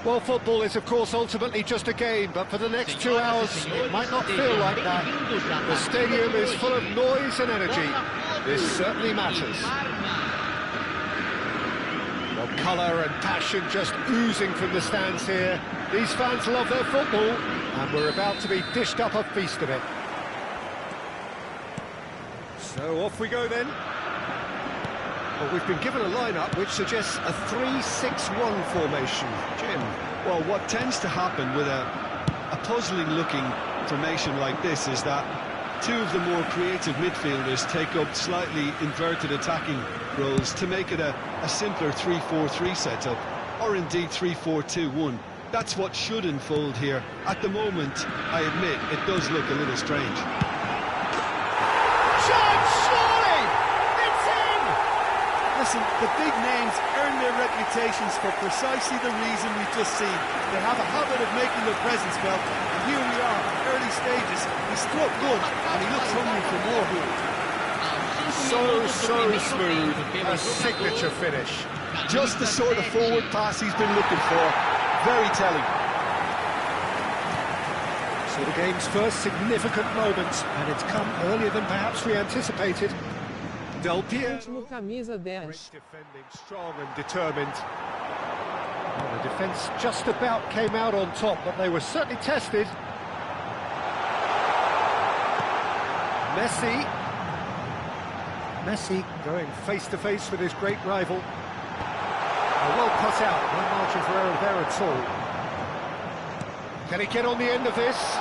Well, football is, of course, ultimately just a game, but for the next 2 hours, it might not feel like that. The stadium is full of noise and energy. This certainly matters. Well, colour and passion just oozing from the stands here. These fans love their football, and we're about to be dished up a feast of it. So off we go then. Well, we've been given a lineup which suggests a 3-6-1 formation. Jim? Well, what tends to happen with a puzzling-looking formation like this is that two of the more creative midfielders take up slightly inverted attacking roles to make it a simpler 3-4-3 setup, or indeed 3-4-2-1. That's what should unfold here. At the moment, I admit, it does look a little strange. Listen, the big names earn their reputations for precisely the reason we've just seen. They have a habit of making their presence felt, and here we are, early stages. He struck good, and he looks hungry for more here. So smooth, a signature finish. Just the sort of forward pass he's been looking for. Very telling. So the game's first significant moment, and it's come earlier than perhaps we anticipated. Del Piero. Camisa 10. Great defending, strong and determined. Well, the defence just about came out on top, but they were certainly tested. Messi going face to face with his great rival. Well cut out, no margin for error there at all. Can he get on the end of this?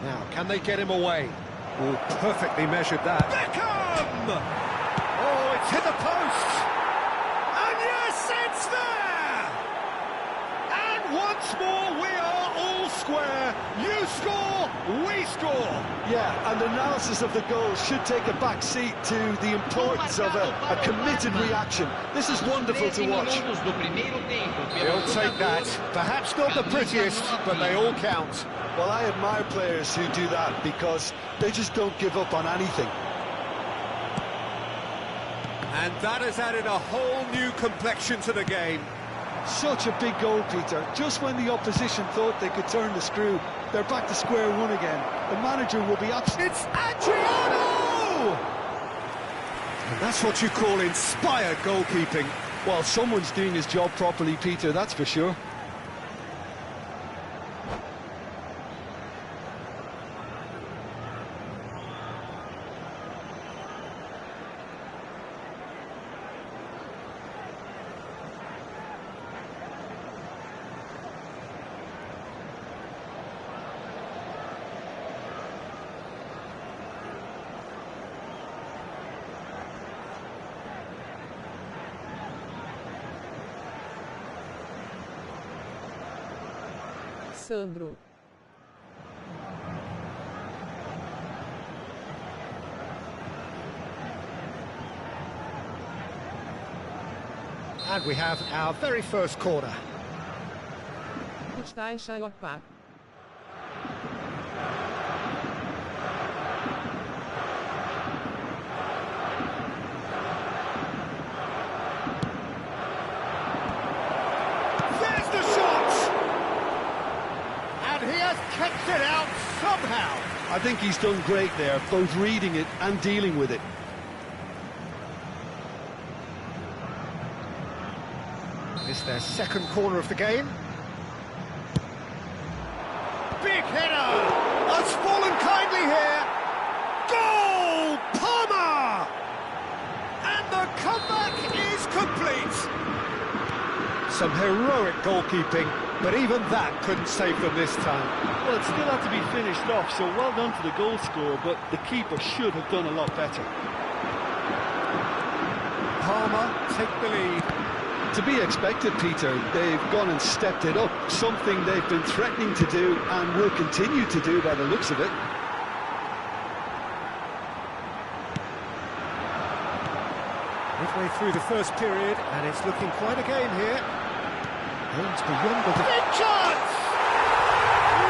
Now, can they get him away? Oh, perfectly measured that. Beckham! Oh, it's hit the post! And yes, it's there! And once more, we are all square. You score, we score! Yeah, and analysis of the goal should take a back seat to the importance of a committed reaction. This is wonderful to watch. He'll take that. Perhaps not the prettiest, but they all count. Well, I admire players who do that because they just don't give up on anything. And that has added a whole new complexion to the game. Such a big goal, Peter. Just when the opposition thought they could turn the screw, they're back to square one again. The manager will be absolutely... It's Adriano! And that's what you call inspired goalkeeping. Well, someone's doing his job properly, Peter, that's for sure. Sandro. And we have our very first corner. Está enxaguapá. There's the shot! And he has kept it out somehow. I think he's done great there, both reading it and dealing with it. It's their second corner of the game. Big header! That's fallen kindly here. Goal! Palmer! And the comeback is complete. Some heroic goalkeeping, but even that couldn't save them this time. Well, it still had to be finished off, so well done to the goal scorer, but the keeper should have done a lot better. Palmer take the lead. To be expected, Peter. They've gone and stepped it up, something they've been threatening to do and will continue to do by the looks of it. Midway through the first period, and it's looking quite a game here. Aims beyond the... Big chance!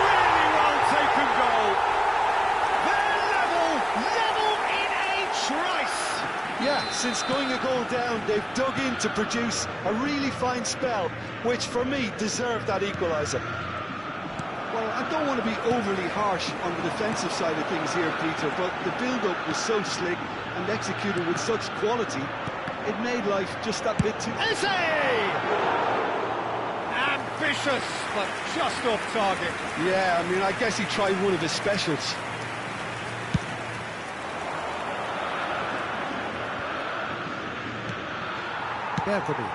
Really well taken goal. They're since going a goal down, they've dug in to produce a really fine spell, which for me deserved that equaliser. Well, I don't want to be overly harsh on the defensive side of things here, Peter, but the build-up was so slick and executed with such quality, it made life just that bit too... Eze! Ambitious, but just off target. Yeah, I mean, I guess he tried one of his specials. Bergamy.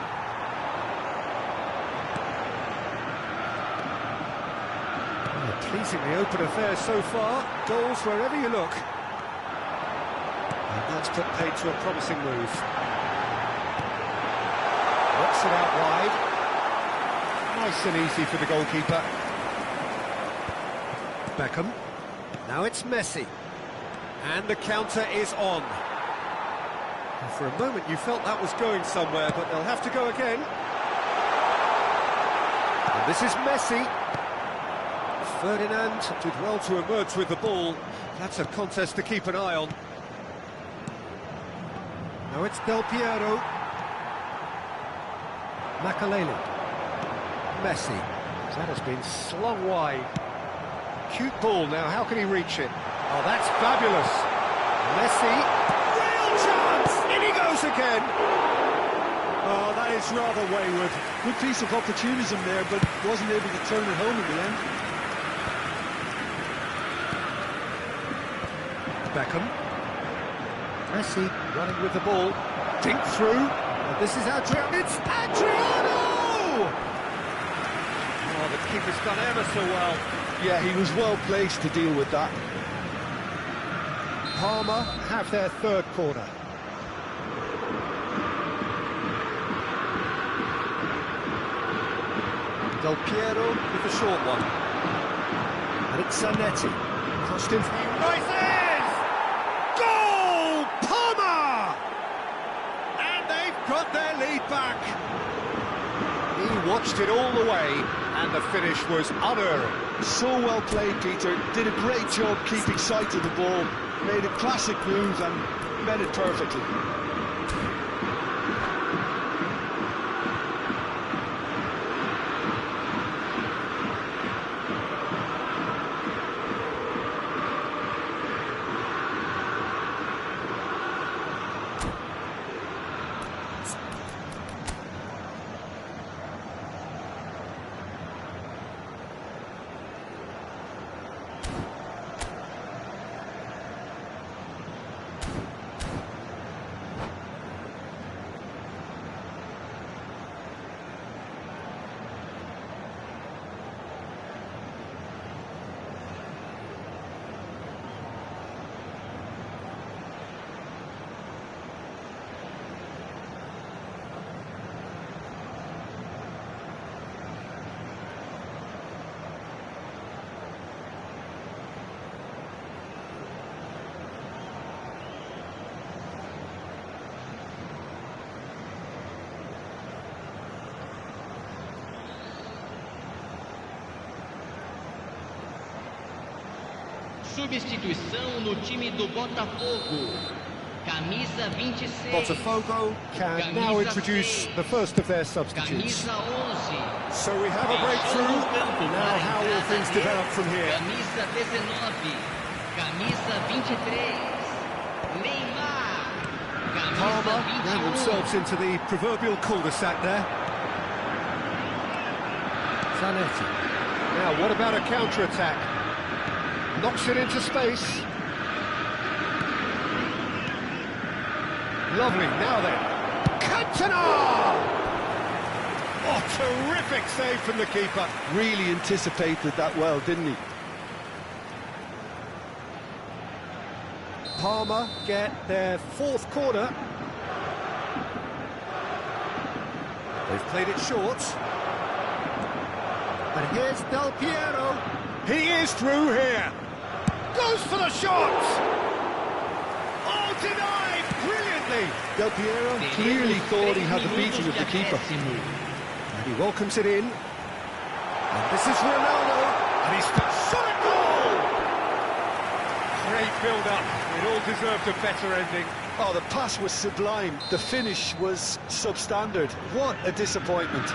Pleasingly open affair so far. Goals wherever you look. And that's put paid to a promising move. Works it out wide. Nice and easy for the goalkeeper. Beckham. Now it's Messi. And the counter is on. And for a moment you felt that was going somewhere, but they'll have to go again. And this is Messi. Ferdinand did well to emerge with the ball. That's a contest to keep an eye on. Now it's Del Piero. Makalele. Messi. That has been slung wide. Cute ball now, how can he reach it? Oh, that's fabulous. Messi. Real chance! In he goes again. Oh, that is rather wayward. Good piece of opportunism there, but wasn't able to turn it home in the end. Beckham. Messi running with the ball. Dink through. And this is Adriano. It's Adriano! Oh, the keeper's done ever so well. Yeah, he was well placed to deal with that. Parma have their third corner. Del Piero with the short one. And it's Zanetti. Crossed in. He rises! Goal! Parma! And they've got their lead back. He watched it all the way, and the finish was unerring. So well played, Peter. Did a great job keeping sight of the ball. Made a classic move and met it perfectly. Substituição no time do Botafogo. Camisa 26. Botafogo can now introduce the first of their substitutes. Camisa 11. So we have a breakthrough. Now how will things develop from here? Camisa 19. Camisa 23. Neymar. Parma Camisa ran 21. themselves into the proverbial cul-de-sac there. Zanetti. Now what about a counter-attack? Knocks it into space. Lovely, now then. Cantona! Oh, terrific save from the keeper. Really anticipated that well, didn't he? Parma get their fourth corner. They've played it short. And here's Del Piero. He is through here. Goes for the shot! Oh, denied brilliantly! Del Piero clearly thought he had the beating of the keeper. And he welcomes it in. And this is Ronaldo. And he's shot a goal! Great build-up. It all deserved a better ending. Oh, the pass was sublime. The finish was substandard. What a disappointment.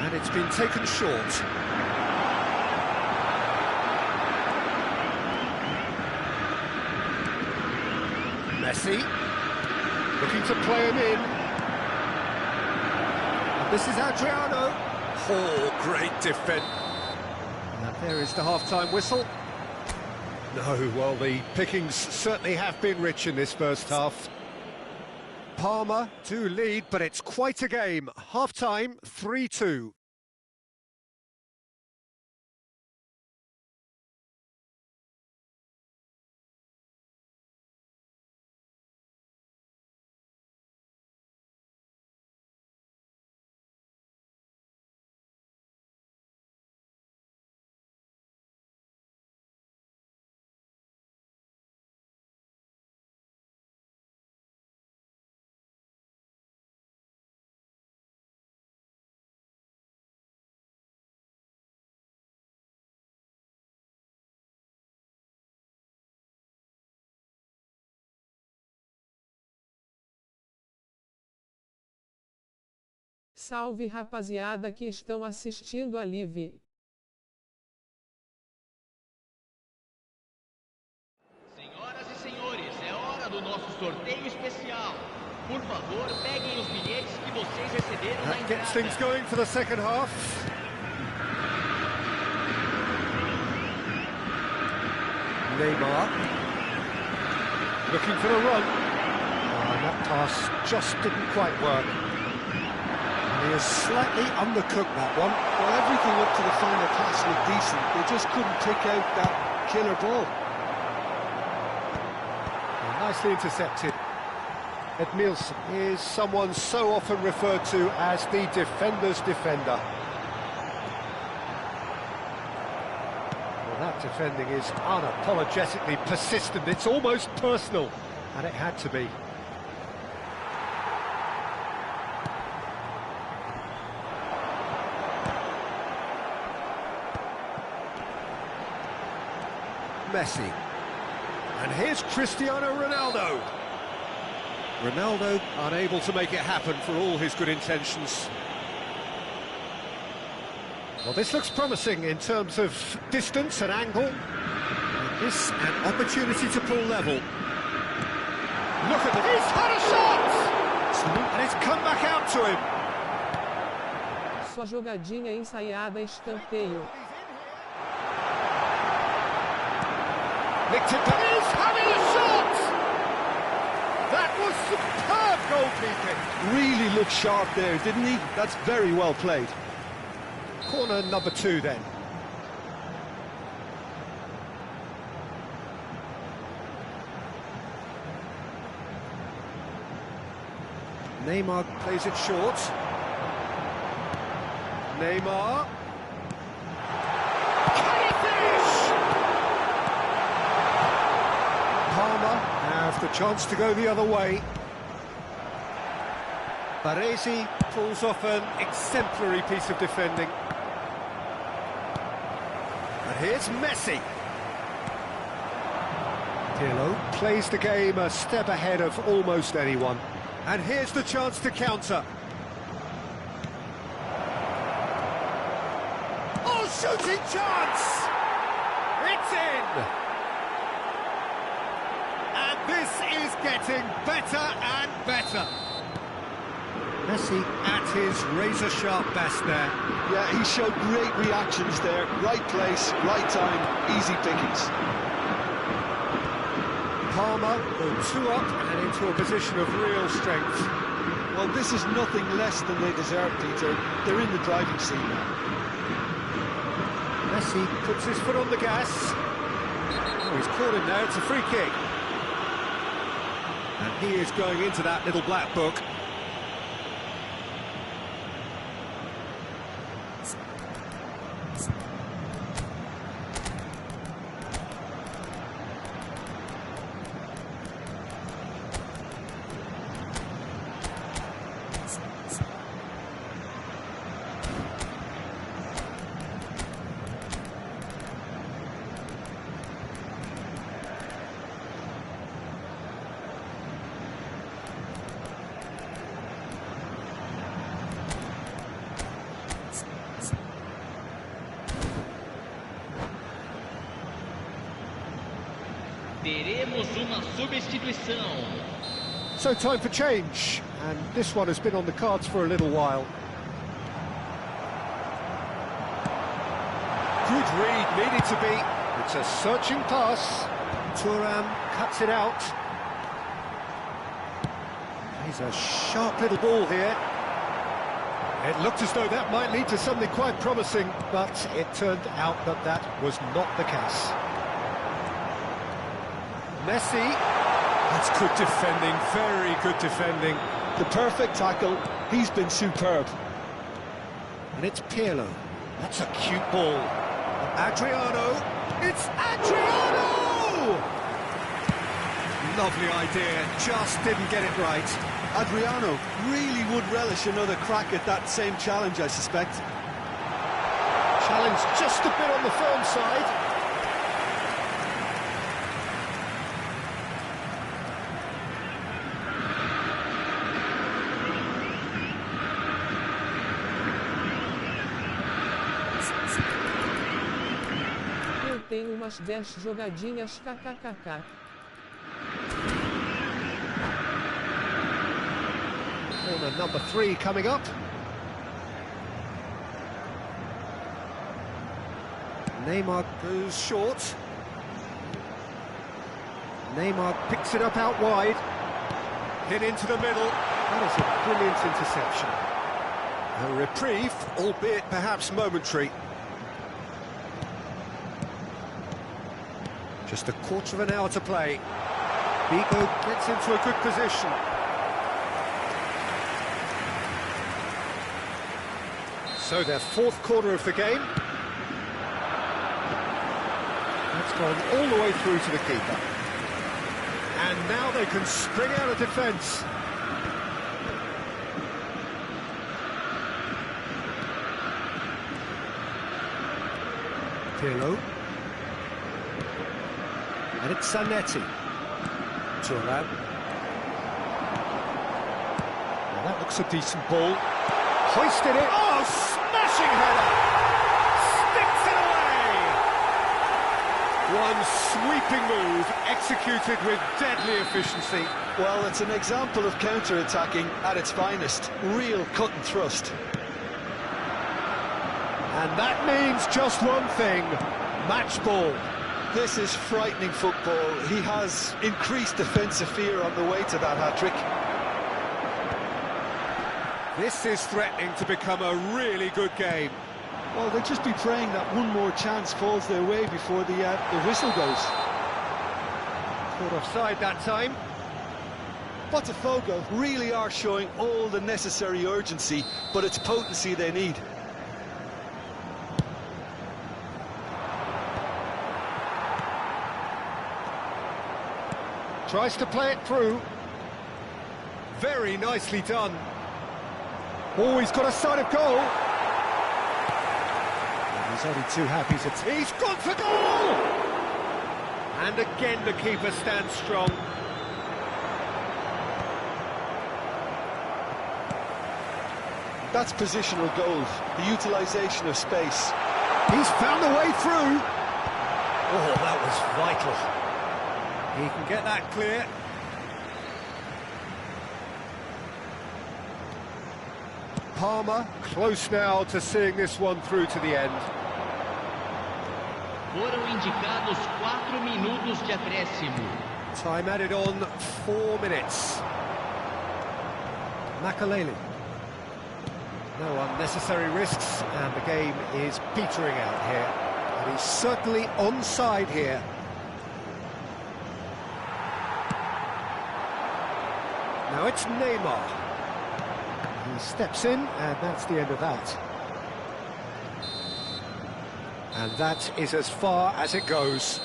And it's been taken short. Messi, looking to play him in. And this is Adriano. Oh, great defence. And there is the half-time whistle. No, well, the pickings certainly have been rich in this first half. Parma do lead, but it's quite a game. Half-time, 3-2. Salve rapaziada que estão assistindo a live. Senhoras e senhores, é hora do nosso sorteio especial. Por favor, peguem os bilhetes que vocês receberam na That gets entrada. things going for the second half. Neymar looking for a run. And that pass just didn't quite work. He has slightly undercooked that one. Well, everything up to the final pass looked decent. They just couldn't pick out that killer ball. Well, nicely intercepted. Edmilson is someone so often referred to as the defender's defender. Well, that defending is unapologetically persistent. It's almost personal, and it had to be. Messi. And here's Cristiano Ronaldo. Ronaldo unable to make it happen for all his good intentions. Well, this looks promising in terms of distance and angle. And this an opportunity to pull level. Look at it. He's had a shot! And it's come back out to him. Sua jogadinha ensaiada escanteio. Nicked it back. He's having a shot! That was superb goalkeeping. Really looked sharp there, didn't he? That's very well played. Corner number 2 then. Neymar plays it short. Neymar. Can he finish? Parma have the chance to go the other way. Baresi pulls off an exemplary piece of defending. And here's Messi. Pirlo plays the game a step ahead of almost anyone. And here's the chance to counter. Oh, shooting chance! It's in! And this is getting better and better. Messi at his razor-sharp best there. Yeah, he showed great reactions there. Right place, right time, easy pickings. Parma go 2 up and into a position of real strength. Well, this is nothing less than they deserve, Peter. They're in the driving seat now. Messi puts his foot on the gas. Oh, he's caught him there, it's a free kick. And he is going into that little black book. Teremos uma substituição. So time for change, and this one has been on the cards for a little while. Good read, needed to be. It's a searching pass. Thuram cuts it out. He's a sharp little ball here. It looked as though that might lead to something quite promising, but it turned out that that was not the case. Messi. That's good defending, very good defending. The perfect tackle, he's been superb. And it's Pirlo. That's a cute ball. Adriano. It's Adriano! Lovely idea, just didn't get it right. Adriano really would relish another crack at that same challenge, I suspect. Challenge just a bit on the firm side. Eu tenho umas 10 jogadinhas kkkk. Corner number 3 coming up. Neymar goes short. Neymar picks it up out wide. Hit into the middle. That is a brilliant interception. A reprieve, albeit perhaps momentary. Just a quarter of an hour to play. Vigo gets into a good position. So their fourth quarter of the game. That's gone all the way through to the keeper. And now they can spring out of defence. Pirlo. And it's Zanetti. Thuram. Well, that looks a decent ball. Hoisted it. Oh, smashing header! Sticks it away! One sweeping move, executed with deadly efficiency. Well, it's an example of counter-attacking at its finest. Real cut and thrust. And that means just one thing, match ball. This is frightening football. He has increased defensive fear on the way to that hat-trick. This is threatening to become a really good game. Well, they'll just be praying that one more chance falls their way before the whistle goes. Caught offside that time. Botafogo really are showing all the necessary urgency, but it's potency they need. Tries to play it through. Very nicely done. Oh, he's got a sight of goal. And he's only too happy to... He's gone for goal! And again the keeper stands strong. That's positional gold, the utilisation of space. He's found the way through. Oh, that was vital. He can get that clear. Palmer, close now to seeing this one through to the end. Foram indicados 4 minutos de acréscimo. Time added on 4 minutes. Makaleli. No unnecessary risks, and the game is petering out here. And he's certainly onside here. Now it's Neymar. He steps in, and that's the end of that. And that is as far as it goes.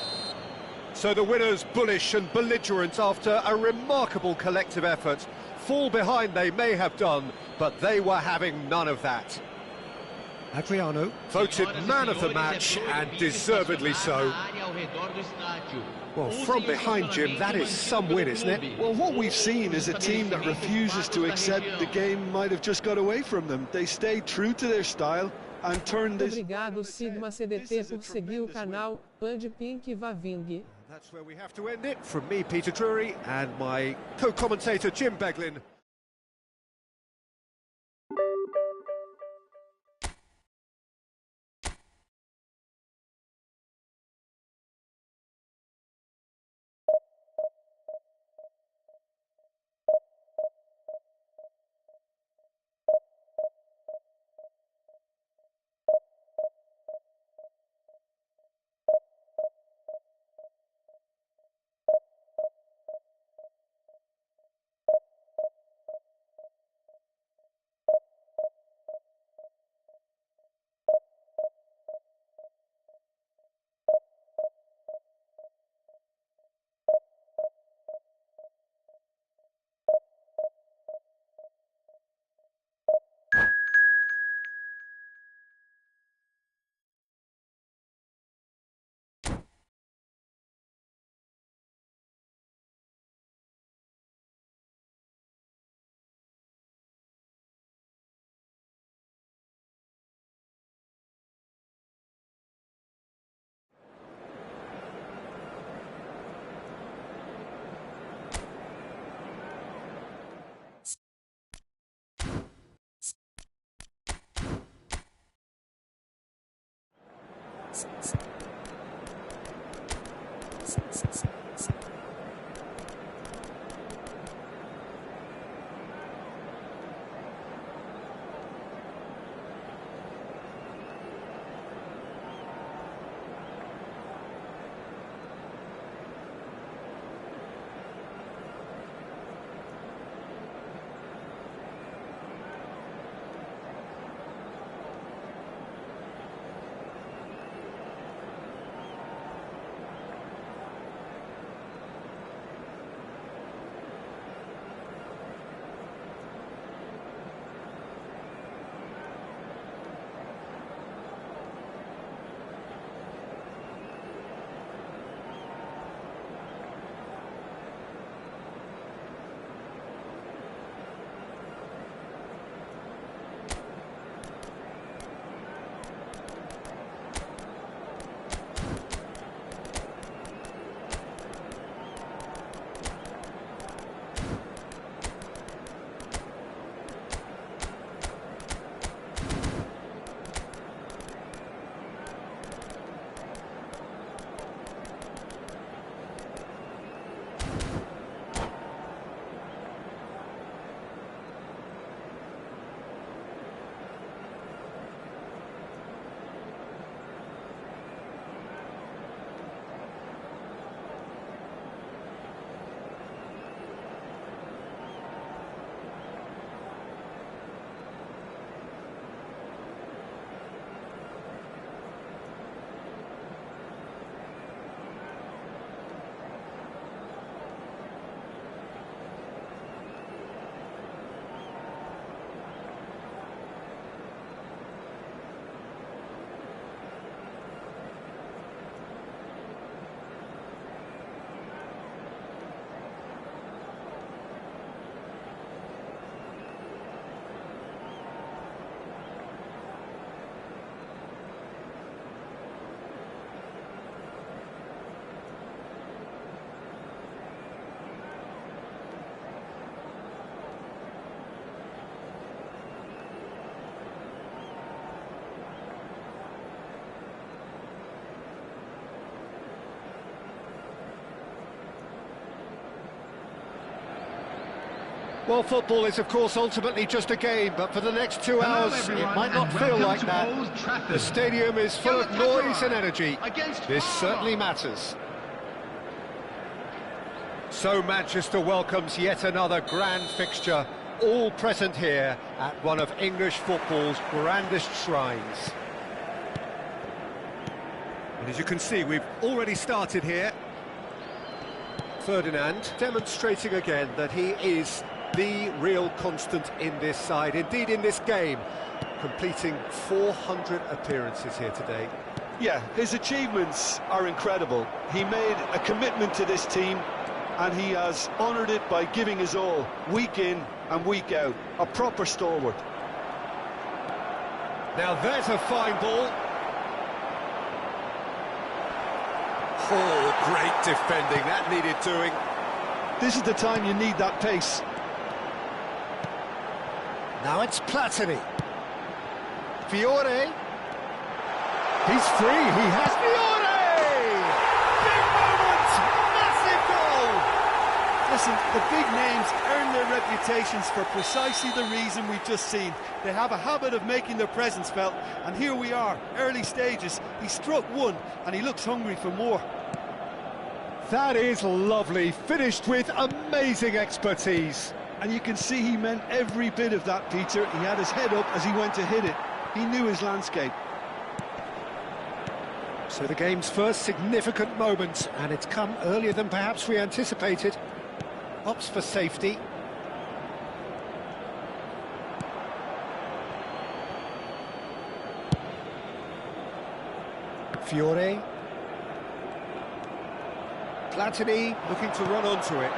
So the winners, bullish and belligerent after a remarkable collective effort. Fall behind they may have done, but they were having none of that. Adriano voted man of the match, and deservedly so. Well, from behind, Jim, that is some win, isn't it? Well, what we've seen is a team that refuses to accept the game might have just got away from them. They stayed true to their style and turned this... Obrigado Sigma CDT por seguir o canal, Pand Pink Vaving. That's where we have to end it. From me, Peter Drury, and my co-commentator, Jim Beglin. Well, football is, of course, ultimately just a game, but for the next 2 hours, it might not feel like that. The stadium is full of noise and energy. This certainly matters. So Manchester welcomes yet another grand fixture, all present here at one of English football's grandest shrines. And as you can see, we've already started here. Ferdinand demonstrating again that he is the real constant in this side, indeed in this game, completing 400 appearances here today. Yeah, his achievements are incredible. He made a commitment to this team and he has honoured it by giving his all, week in and week out. A proper stalwart. Now there's a fine ball. Oh, great defending, that needed doing. This is the time you need that pace. Now it's Platini. Fiore. He's free, he has Fiore! Big moment, massive goal! Listen, the big names earn their reputations for precisely the reason we've just seen. They have a habit of making their presence felt, and here we are, early stages. He struck one, and he looks hungry for more. That is lovely, finished with amazing expertise. And you can see he meant every bit of that, Peter. He had his head up as he went to hit it. He knew his landscape. So the game's first significant moment, and it's come earlier than perhaps we anticipated. Opts for safety. Fiore. Platini looking to run onto it.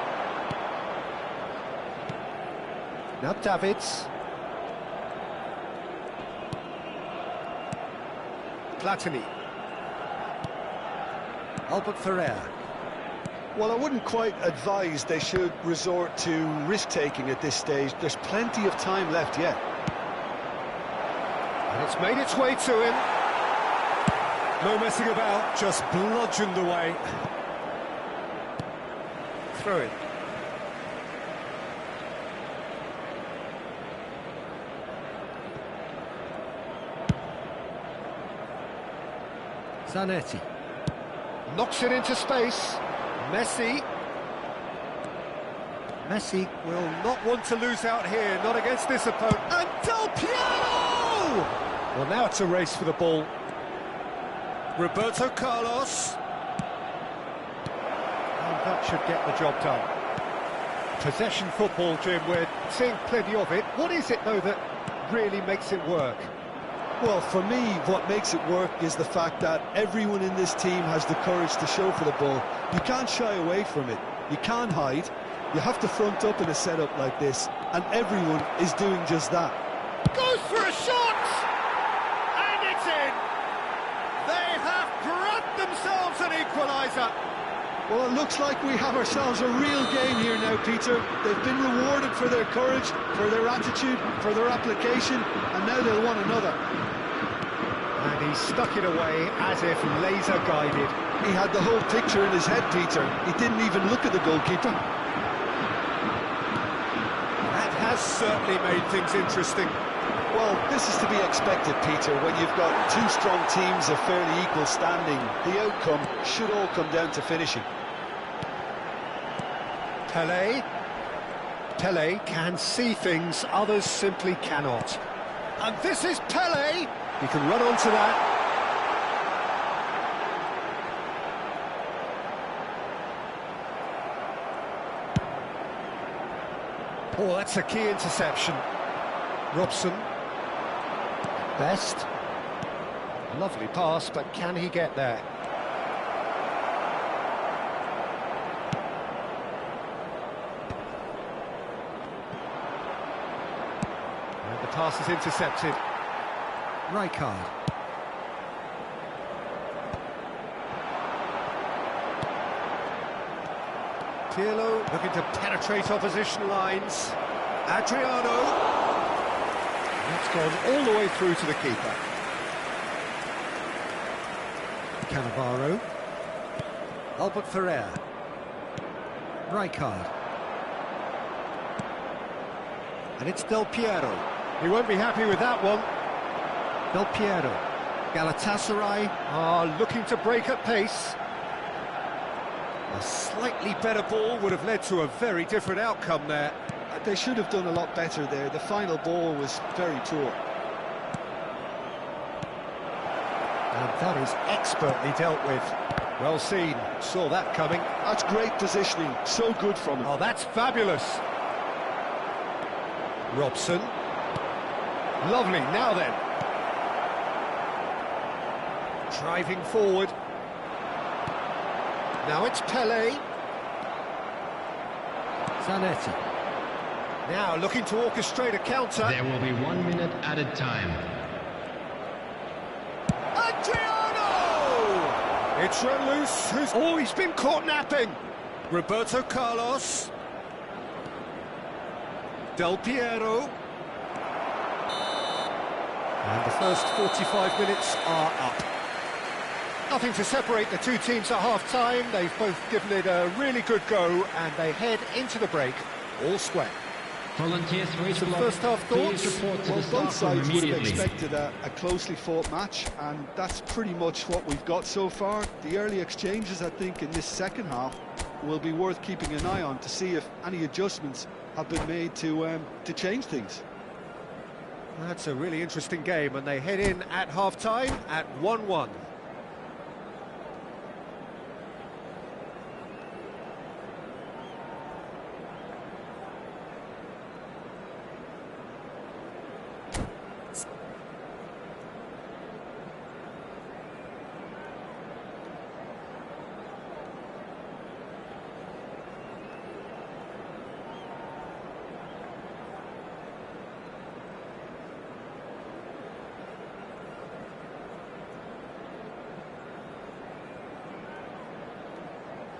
Now Davids. Platini. Albert Ferrer. Well, I wouldn't quite advise they should resort to risk-taking at this stage. There's plenty of time left yet. And it's made its way to him. No messing about, just bludgeoned away. Throw it. Zanetti. Knocks it into space. Messi. Messi will not want to lose out here, not against this opponent. And Del Piero! Well, now it's a race for the ball. Roberto Carlos. And that should get the job done. Possession football, Jim, we're seeing plenty of it. What is it, though, that really makes it work? Well, for me, what makes it work is the fact that everyone in this team has the courage to show for the ball. You can't shy away from it. You can't hide. You have to front up in a setup like this, and everyone is doing just that. Goes for a shot! And it's in! They have grabbed themselves an equaliser! Well, it looks like we have ourselves a real game here now, Peter. They've been rewarded for their courage, for their attitude, for their application, and now they'll want another. And he stuck it away as if laser-guided. He had the whole picture in his head, Peter. He didn't even look at the goalkeeper. That has certainly made things interesting. Well, this is to be expected, Peter. When you've got two strong teams of fairly equal standing, the outcome should all come down to finishing. Pelé. Pelé can see things others simply cannot. And this is Pelé. He can run onto that. Oh, that's a key interception. Robson. Best. Lovely pass, but can he get there? And the pass is intercepted. Rijkaard. Pirlo looking to penetrate opposition lines. Adriano. That's gone all the way through to the keeper. Cannavaro. Albert Ferrer. Rijkaard. And it's Del Piero. He won't be happy with that one. Del Piero. Galatasaray are looking to break at pace. A slightly better ball would have led to a very different outcome there. They should have done a lot better there. The final ball was very poor. And that is expertly dealt with. Well seen, saw that coming. That's great positioning, so good from him. Oh, that's fabulous. Robson. Lovely, now then. Driving forward. Now it's Pelé. Zanetti. Now looking to orchestrate a counter. There will be 1 minute added time. Adriano! It's run loose. Oh, he's been caught napping. Roberto Carlos. Del Piero. And the first 45 minutes are up. Nothing to separate the two teams at half-time. They've both given it a really good go, and they head into the break all square. Volunteers for each block, first half thoughts? please report to Well, the both staff room sides would have immediately. expected a closely fought match, and that's pretty much what we've got so far. The early exchanges, I think, in this second half will be worth keeping an eye on to see if any adjustments have been made to change things. That's a really interesting game, and they head in at half-time at 1-1.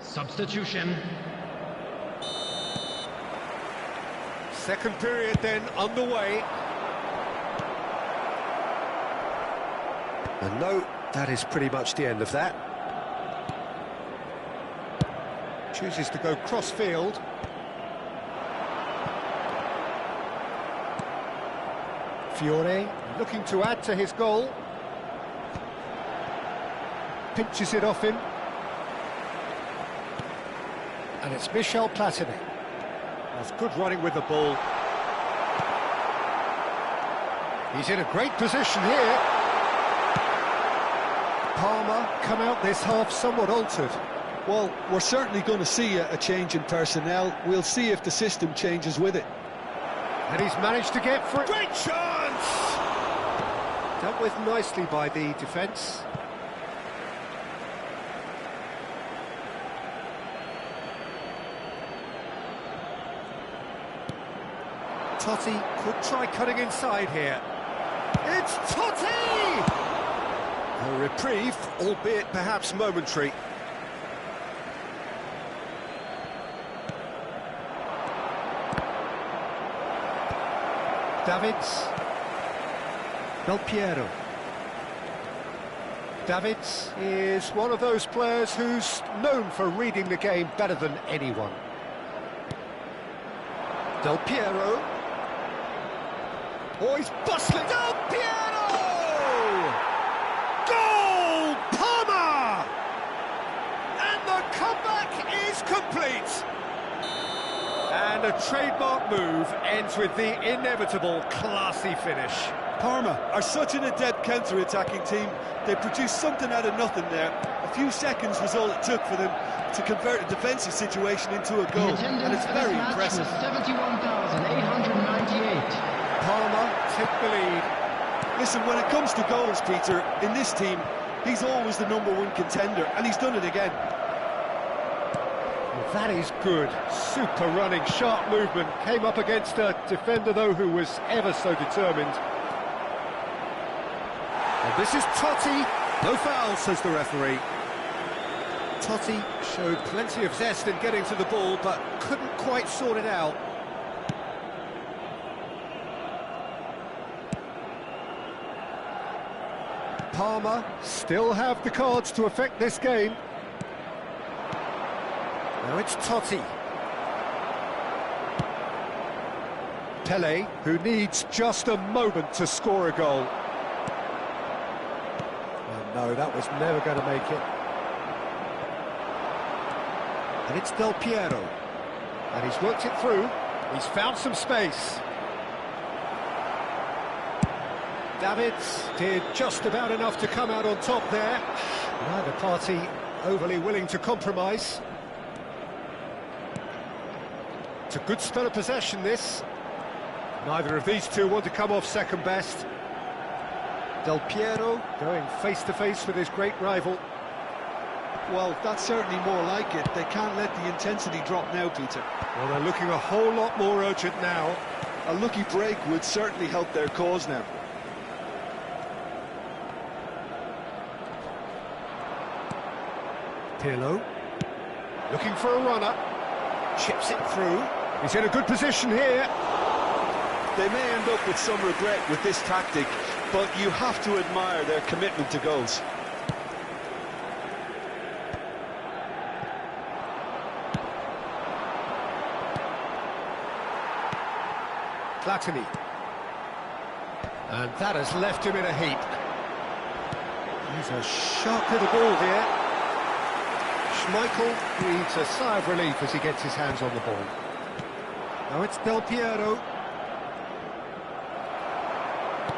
Substitution. Second period then underway. And no, that is pretty much the end of that. Chooses to go cross-field. Fiore looking to add to his goal. Pinches it off him. And it's Michel Platini. That's good running with the ball. He's in a great position here. Palmer come out this half somewhat altered. Well, we're certainly going to see a change in personnel. We'll see if the system changes with it. And he's managed to get for it. Great chance! Dealt with nicely by the defence. Totti could try cutting inside here. It's Totti! A reprieve, albeit perhaps momentary. Davids. Del Piero. Davids is one of those players who's known for reading the game better than anyone. Del Piero. Oh, he's bustling. Del Piero! Goal! Palmer! And the comeback is complete. And a trademark move ends with the inevitable classy finish. Parma are such an adept counter-attacking team. They produced something out of nothing there. A few seconds was all it took for them to convert a defensive situation into a goal, and it's very impressive. 71,898. Palmer take the lead. Listen, when it comes to goals, Peter, in this team, he's always the #1 contender, and he's done it again. Well, that is good. Super running, sharp movement. Came up against a defender, though, who was ever so determined. And this is Totti. No foul, says the referee. Totti showed plenty of zest in getting to the ball, but couldn't quite sort it out. Palmer still have the cards to affect this game. Now it's Totti. Pele, who needs just a moment to score a goal. Oh no, that was never going to make it. And it's Del Piero. And he's worked it through. He's found some space. Davids did just about enough to come out on top there. Neither party overly willing to compromise. It's a good spell of possession, this. Neither of these two want to come off second best. Del Piero going face-to-face with his great rival. Well, that's certainly more like it. They can't let the intensity drop now, Peter. Well, they're looking a whole lot more urgent now. A lucky break would certainly help their cause now. Pirlo. Looking for a runner. Chips it through. He's in a good position here. They may end up with some regret with this tactic, but you have to admire their commitment to goals. Platini. And that has left him in a heap. He's a sharp little ball here. Schmeichel breathes a sigh of relief as he gets his hands on the ball. Now it's Del Piero.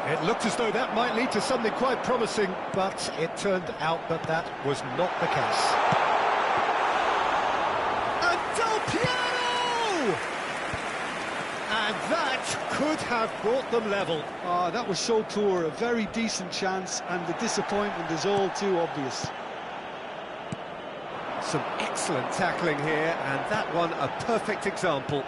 It looked as though that might lead to something quite promising, but it turned out that that was not the case. And Del Piero! And that could have brought them level. Ah, that was so poor, a very decent chance, and the disappointment is all too obvious. Some excellent tackling here, and that one a perfect example.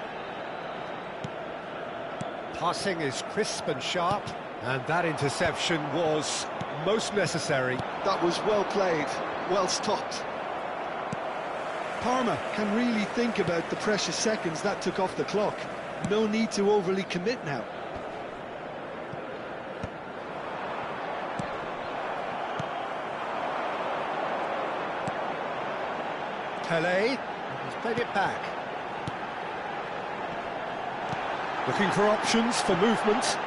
Passing is crisp and sharp, and that interception was most necessary. That was well played, well stopped. Parma can really think about the precious seconds that took off the clock. No need to overly commit now. Pele has played it back. Looking for options for movement.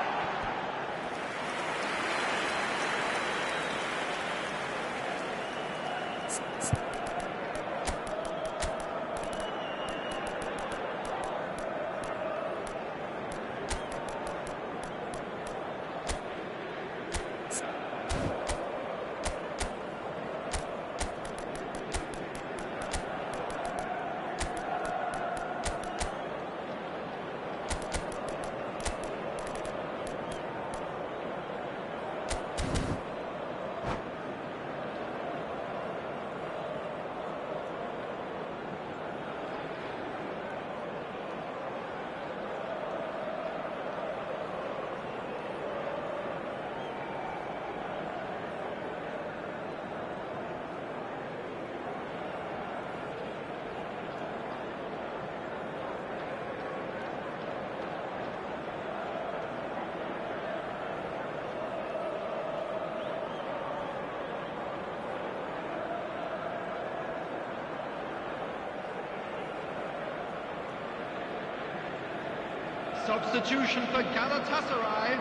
Substitution for Galatasaray.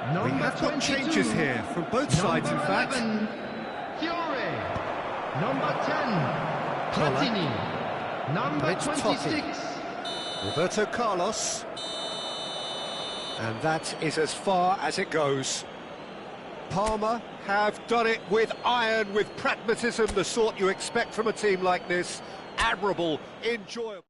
We Number have got 22. changes here from both sides, in fact. 11, Fiore. Number 10, Platini. Number It's 26. Roberto Carlos. And that is as far as it goes. Parma have done it with iron, with pragmatism, the sort you expect from a team like this. Admirable, enjoyable.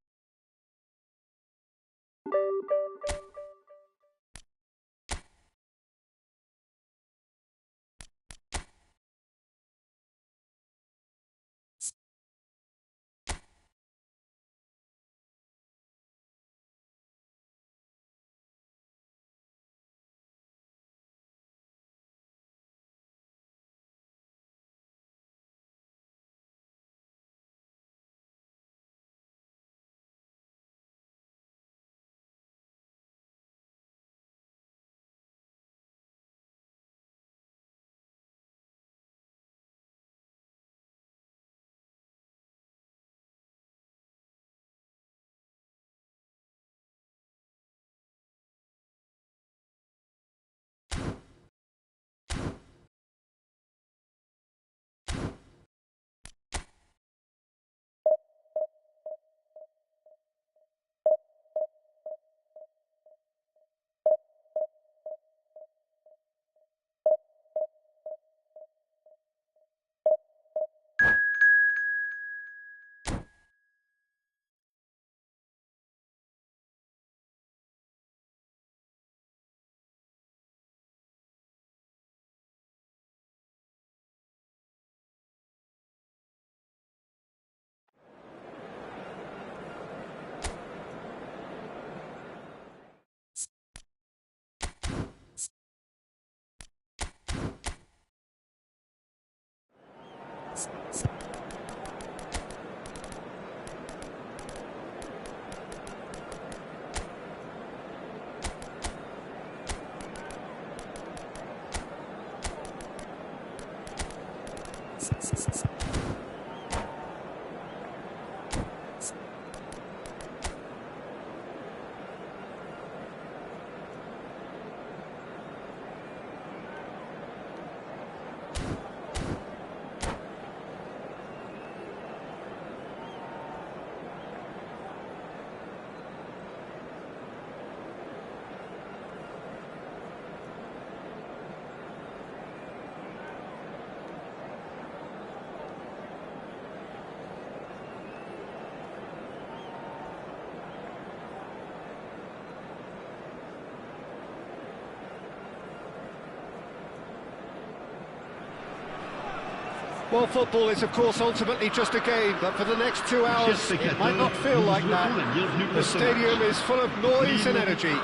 Well, football is, of course, ultimately just a game, but for the next 2 hours, it might not feel like that. The stadium is full of noise and energy.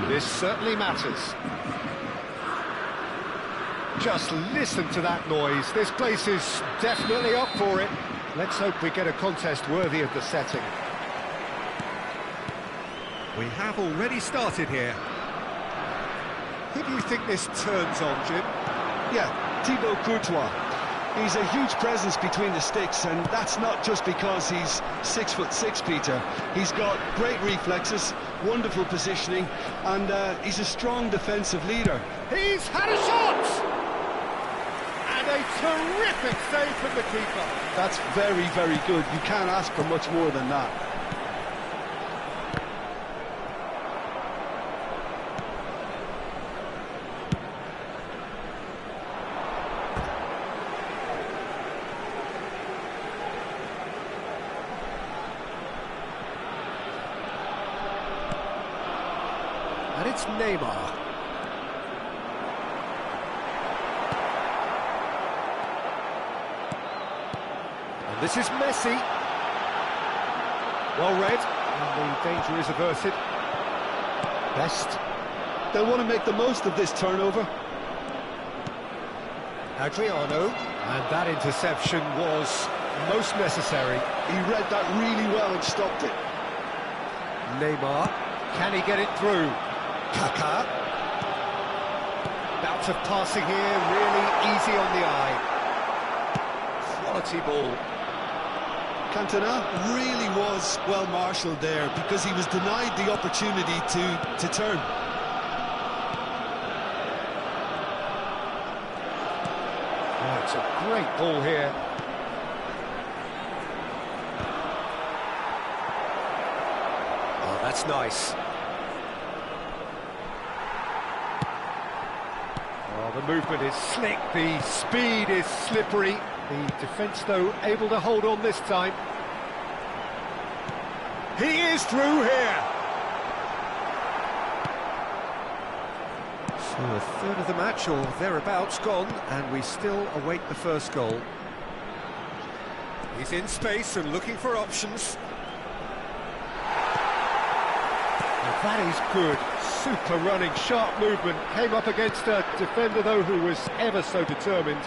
This certainly matters. Just listen to that noise. This place is definitely up for it. Let's hope we get a contest worthy of the setting. We have already started here. Who do you think this turns on, Jim? Yeah, Thibaut Courtois. He's a huge presence between the sticks, and that's not just because he's 6'6", Peter. He's got great reflexes, wonderful positioning, and he's a strong defensive leader. He's had a shot! And a terrific save from the keeper. That's very, very good. You can't ask for much more than that. And it's Neymar. And this is Messi. Well read, and the danger is averted. Best. They'll want to make the most of this turnover. Adriano, and that interception was most necessary. He read that really well and stopped it. Neymar, can he get it through? Kaká. Bouts of passing here, really easy on the eye. Quality ball. Cantona really was well marshalled there because he was denied the opportunity to turn. Oh, it's a great ball here. Oh, that's nice. Oh, the movement is slick, the speed is slippery. The defence, though, able to hold on this time. He is through here. So a third of the match, or thereabouts, gone, and we still await the first goal. He's in space and looking for options. And that is good. Super running, sharp movement. Came up against a defender, though, who was ever so determined.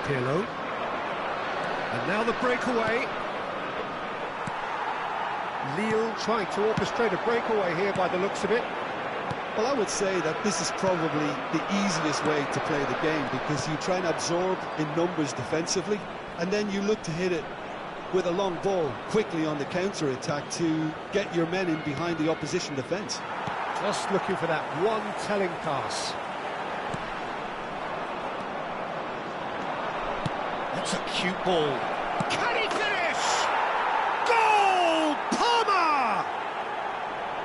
Pirlo. And now the breakaway. Lille trying to orchestrate a breakaway here by the looks of it. Well, I would say that this is probably the easiest way to play the game because you try and absorb in numbers defensively and then you look to hit it with a long ball quickly on the counter-attack to get your men in behind the opposition defence. Just looking for that one telling pass. That's a cute ball. Can he finish? Goal! Palmer!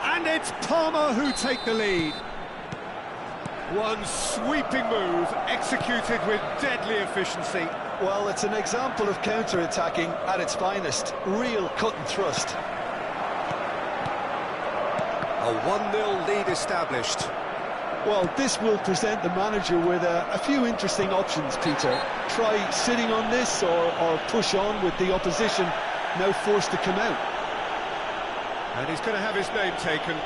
And it's Palmer who take the lead. One sweeping move executed with deadly efficiency. Well, it's an example of counter-attacking at its finest. Real cut and thrust. A 1-0 lead established. Well, this will present the manager with a few interesting options, Peter. Try sitting on this or push on with the opposition now forced to come out. And he's going to have his name taken.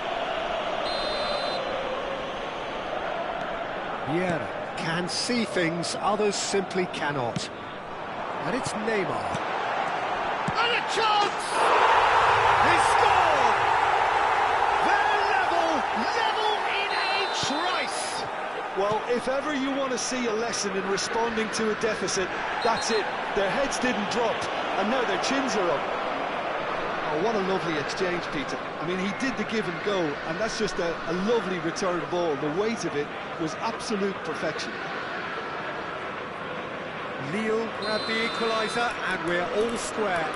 Vieira can see things others simply cannot. And it's Neymar. And a chance! He scored! They're level in a trice! Well, Well, if ever you want to see a lesson in responding to a deficit, that's it. Their heads didn't drop, and now their chins are up. Oh, what a lovely exchange, Peter. I mean, he did the give and go, and that's just a lovely return ball. The weight of it was absolute perfection. Lille grabbed the equaliser, and we're all square.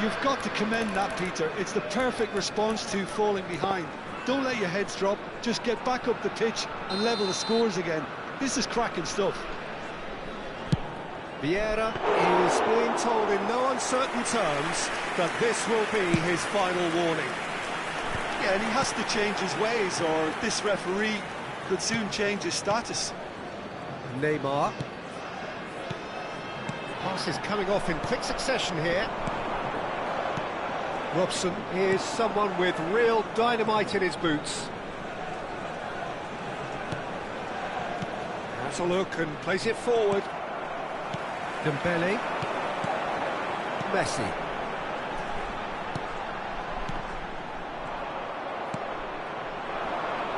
You've got to commend that, Peter. It's the perfect response to falling behind. Don't let your heads drop, just get back up the pitch and level the scores again. This is cracking stuff. Vieira is being told in no uncertain terms that this will be his final warning. Yeah, and he has to change his ways, or this referee could soon change his status. Neymar. Passes coming off in quick succession here. Robson is someone with real dynamite in his boots. Has a look and plays it forward. Dembele. Messi.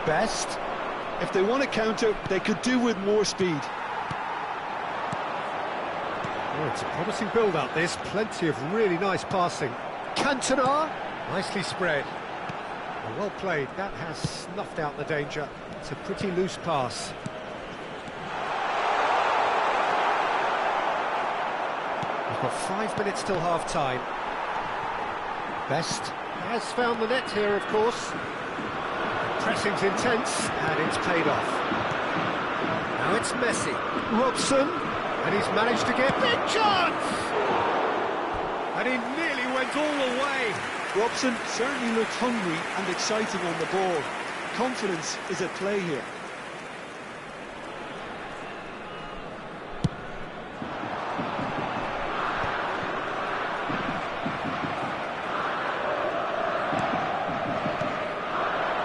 Best. If they want to counter, they could do with more speed. Oh, it's a promising build-up, this. Plenty of really nice passing. Cantona, nicely spread. Well played, that has snuffed out the danger. It's a pretty loose pass. We've got 5 minutes till half-time. Best has found the net here, of course. Pressing's intense, and it's paid off. Now it's Messi. Robson, and he's managed to get big chance! And he nearly went all the way. Robson certainly looked hungry and exciting on the ball. Confidence is at play here.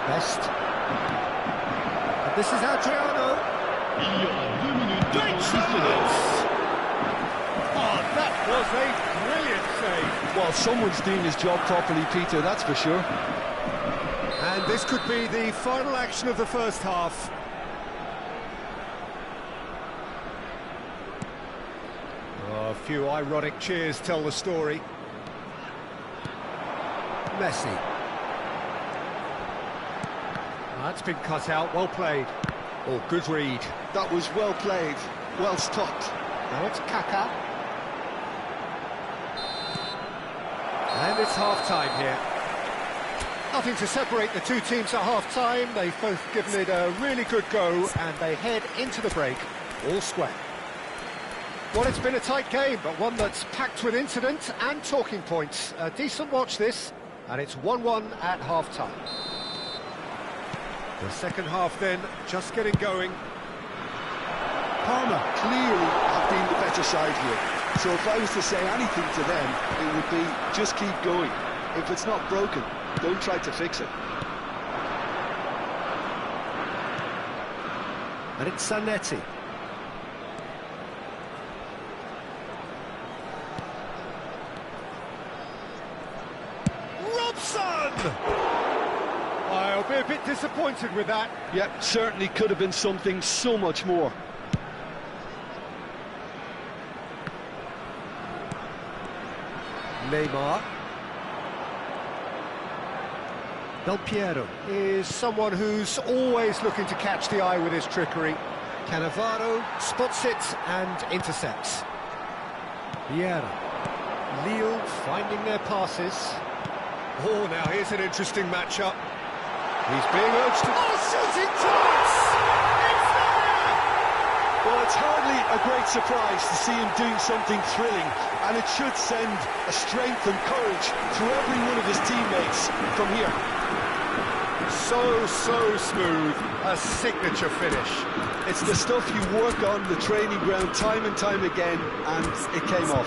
Best. And this is Adriano. Il y aura 2 minutes de Big temps chance! additionnels. Oh, that was a brilliant save. Well, someone's doing his job properly, Peter, that's for sure. And this could be the final action of the first half. Oh, a few ironic cheers tell the story. Messi. That's been cut out, well played. Oh, good read. That was well played, well stopped. Now it's Kaká. And it's half-time here. Nothing to separate the two teams at half-time. They've both given it a really good go, and they head into the break all square. Well, it's been a tight game, but one that's packed with incident and talking points. A decent watch, this, and it's 1-1 at half-time. The second half then, just getting going. Parma clearly have been the better side here. So if I was to say anything to them, it would be just keep going. If it's not broken, don't try to fix it. And it's Zanetti. Robson! I'll be a bit disappointed with that. Yep, certainly could have been something so much more. Neymar. Del Piero is someone who's always looking to catch the eye with his trickery. Cannavaro spots it and intercepts. Vieira. Lille finding their passes. Oh, now here's an interesting matchup. He's being urged to... Oh, shooting chance! It's there! Well, it's hardly a great surprise to see him doing something thrilling, and it should send a strength and courage through every one of his teammates from here. So smooth, a signature finish. It's the stuff you work on the training ground time and time again, and it came off.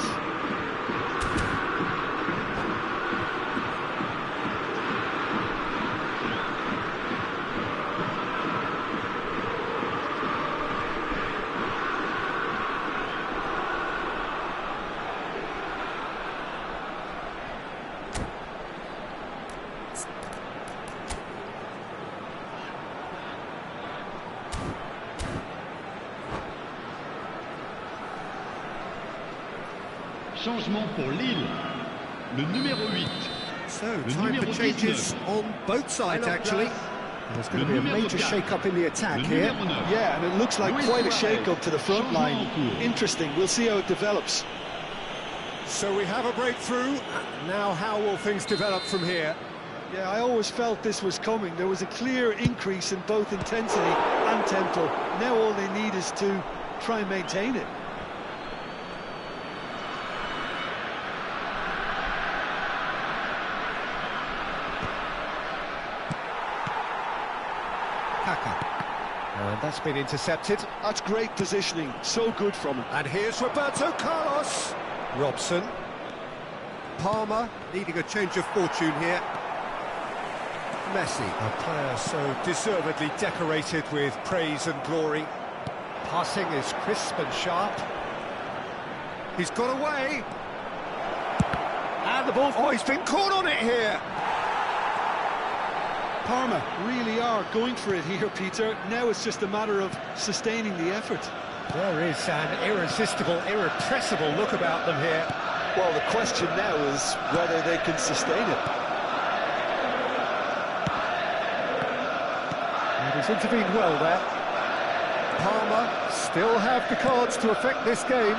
Changement pour Lille. Le numéro 8. So, Le time for numéro changes 19. on both sides, actually. There's going to be a numéro major 4. shake-up in the attack Le here. numéro 9. Yeah, and it looks like Luis quite a Suarez. shake-up to the front line. Changement en cours. Interesting, we'll see how it develops. So we have a breakthrough. Now how will things develop from here? Yeah, I always felt this was coming. There was a clear increase in both intensity and tempo. Now all they need is to try and maintain it. Kaka. And that's been intercepted. That's great positioning, so good from him. And here's Roberto Carlos. Robson. Palmer needing a change of fortune here. Messi, a player so deservedly decorated with praise and glory. Passing is crisp and sharp. He's got away. And the ball... Oh, he's been caught on it here. Parma really are going for it here, Peter. Now it's just a matter of sustaining the effort. There is an irresistible, irrepressible look about them here. Well, the question now is whether they can sustain it. And he's intervened well there. Palmer still have the cards to affect this game.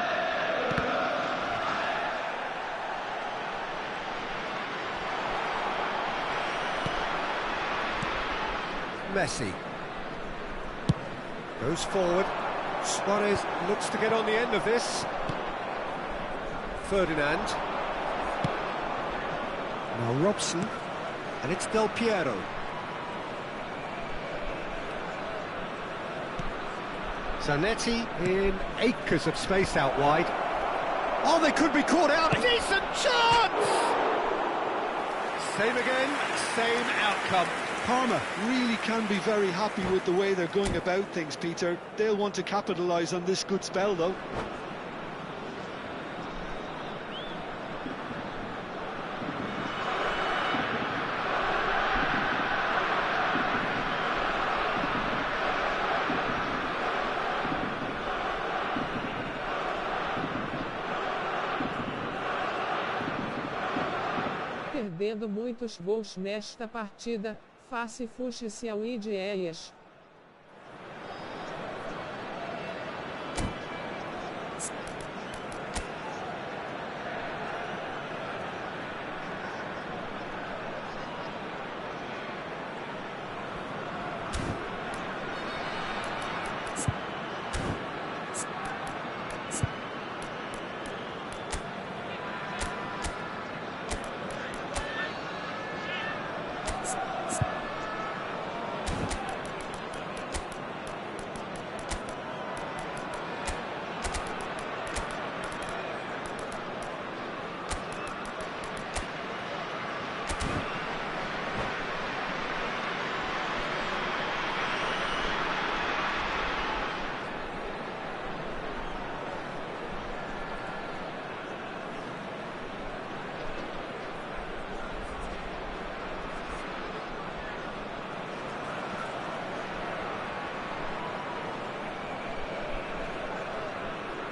Messi goes forward. Suarez looks to get on the end of this. Ferdinand. Now Robson, and it's Del Piero. Zanetti in acres of space out wide. Oh, they could be caught out. Decent chance! Same again, same outcome. Parma really can be very happy with the way they're going about things, Peter. They'll want to capitalise on this good spell, though. Perdendo muitos gols nesta partida, face fuxe-se ao Ideias.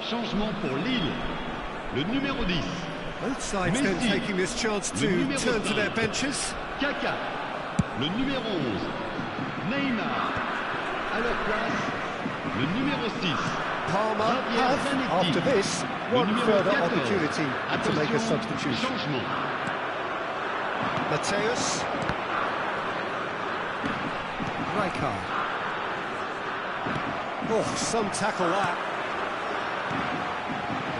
Changement pour Lille. Le numéro 10. Both sides then Messi. taking this chance Le to numéro turn to 5. their benches. Kaka. Le numéro 11. Neymar. À leur place, le numéro 6. Palmer Javier have, Zanetti. after this, Le one numéro further 14. opportunity to make a Attention, substitution. changement. Mateus. Rijkaard. Oh, some tackle that.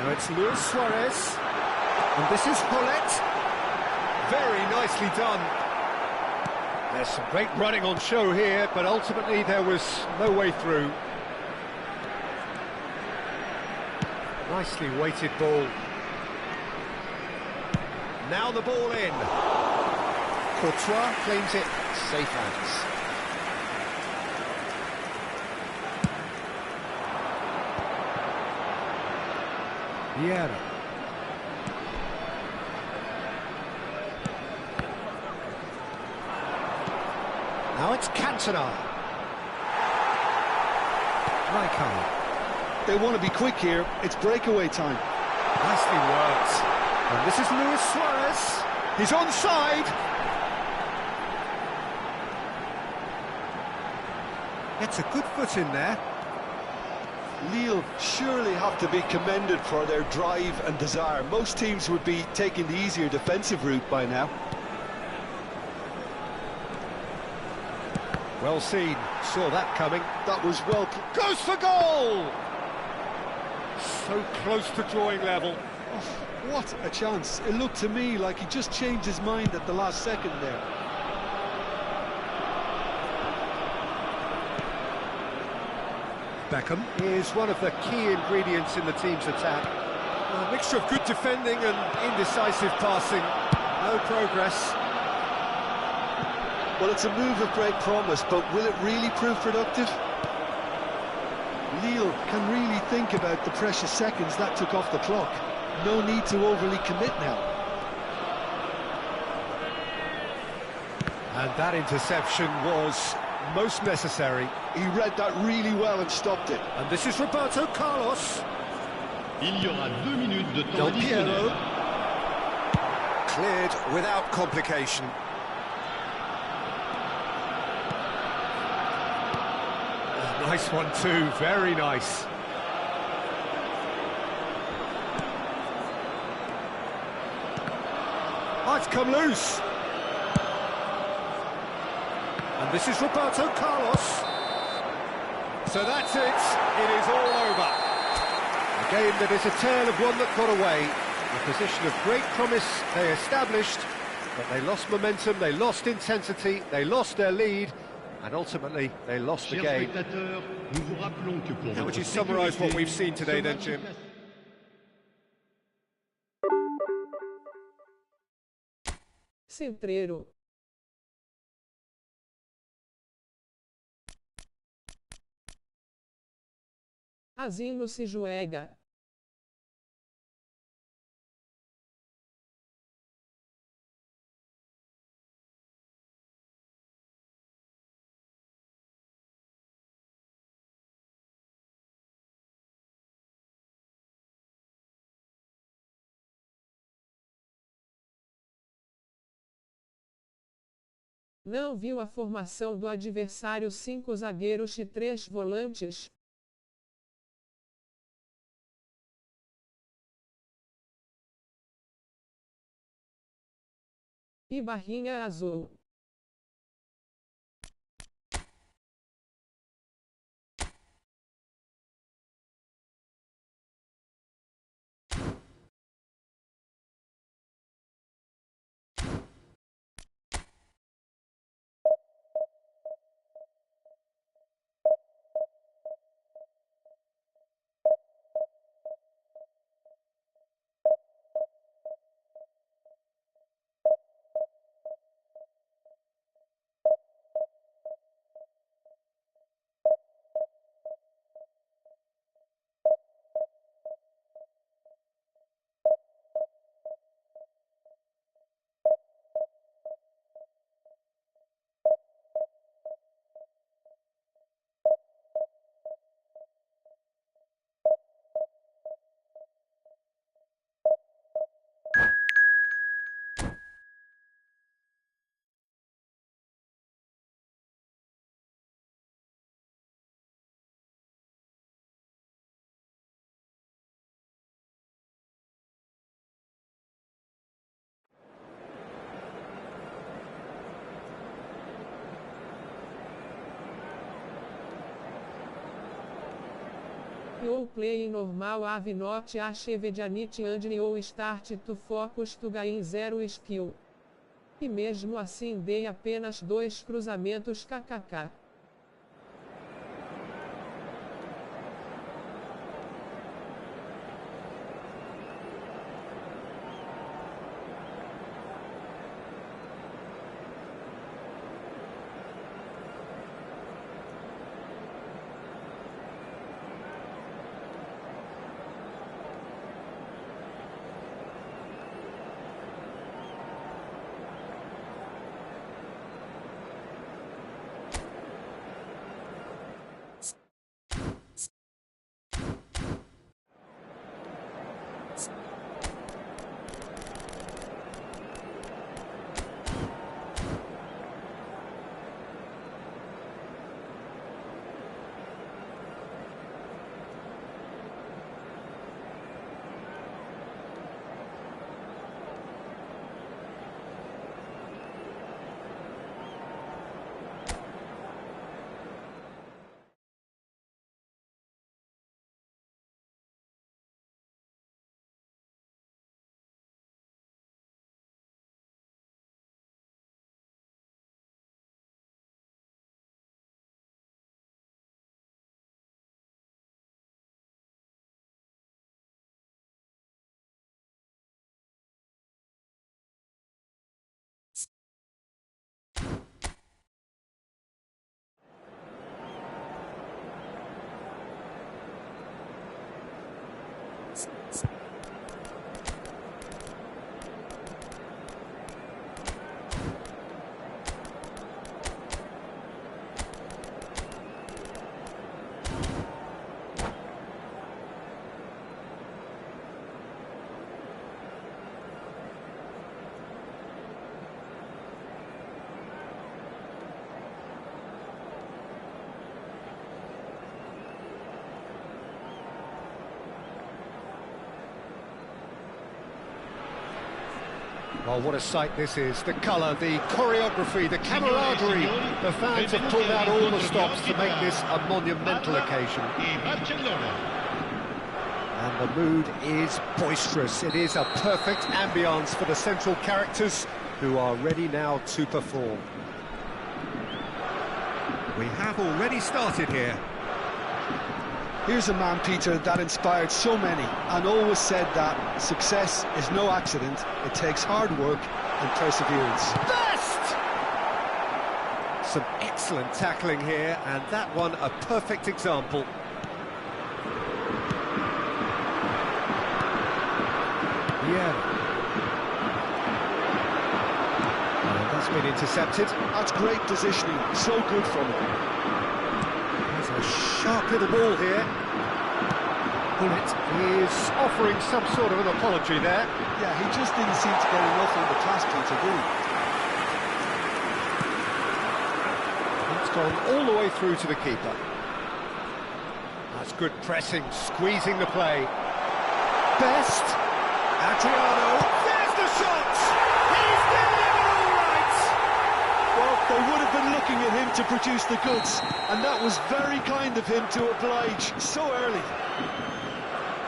Now it's Luis Suarez. And this is Hollett. Very nicely done. There's some great running on show here, but ultimately there was no way through. Nicely weighted ball. Now the ball in. Courtois claims it, safe hands. Vieira. Now it's Cantona. Rijkaard. They want to be quick here. It's breakaway time. Nicely worked. And this is Luis Suarez. He's onside. Gets a good foot in there. Lille surely have to be commended for their drive and desire. Most teams would be taking the easier defensive route by now. Well seen, saw that coming. That was well... Goes for goal! So close to drawing level. Oh, what a chance. It looked to me like he just changed his mind at the last second there. Beckham is one of the key ingredients in the team's attack. A mixture of good defending and indecisive passing. No progress. Well, it's a move of great promise, but will it really prove productive? Lille can really think about the precious seconds that took off the clock. No need to overly commit now. And that interception was most necessary. He read that really well and stopped it. And this is Roberto Carlos. Il y aura 2 minutes de Del temps additionnel. Piero. Cleared without complication. Nice one too, very nice. Oh, it's come loose. And this is Roberto Carlos. So that's it, it is all over. A game that is a tale of one that got away. A position of great promise they established, but they lost momentum, they lost intensity, they lost their lead, and ultimately they lost the Chers game. spectateurs, nous vous rappelons que pour How would votre you summarise what sécurité, we've seen today ce then, match Jim? est Citreiro. Asilo se juega. Não viu a formação do adversário: 5 zagueiros e 3 volantes. E barrinha azul. ou play normal have not achieved any and ou start to focus to gain 0 skill. E mesmo assim dei apenas 2 cruzamentos kkk. Well, what a sight this is. The colour, the choreography, the camaraderie. The fans have pulled out all the stops to make this a monumental occasion. And the mood is boisterous. It is a perfect ambience for the central characters who are ready now to perform. We have already started here. Here's a man, Peter, that inspired so many and always said that success is no accident. It takes hard work and perseverance. Best! Some excellent tackling here, and that one a perfect example. Yeah. And that's been intercepted. That's great positioning, so good from him. There's a sharp little ball here. Bullet is offering some sort of an apology there. Yeah, he just didn't seem to get enough on the pass, Peter, did he? It's gone all the way through to the keeper. That's good pressing, squeezing the play. Best. Adriano. There's the shot! He's delivered all right! Well, they would have been looking at him to produce the goods, and that was very kind of him to oblige so early.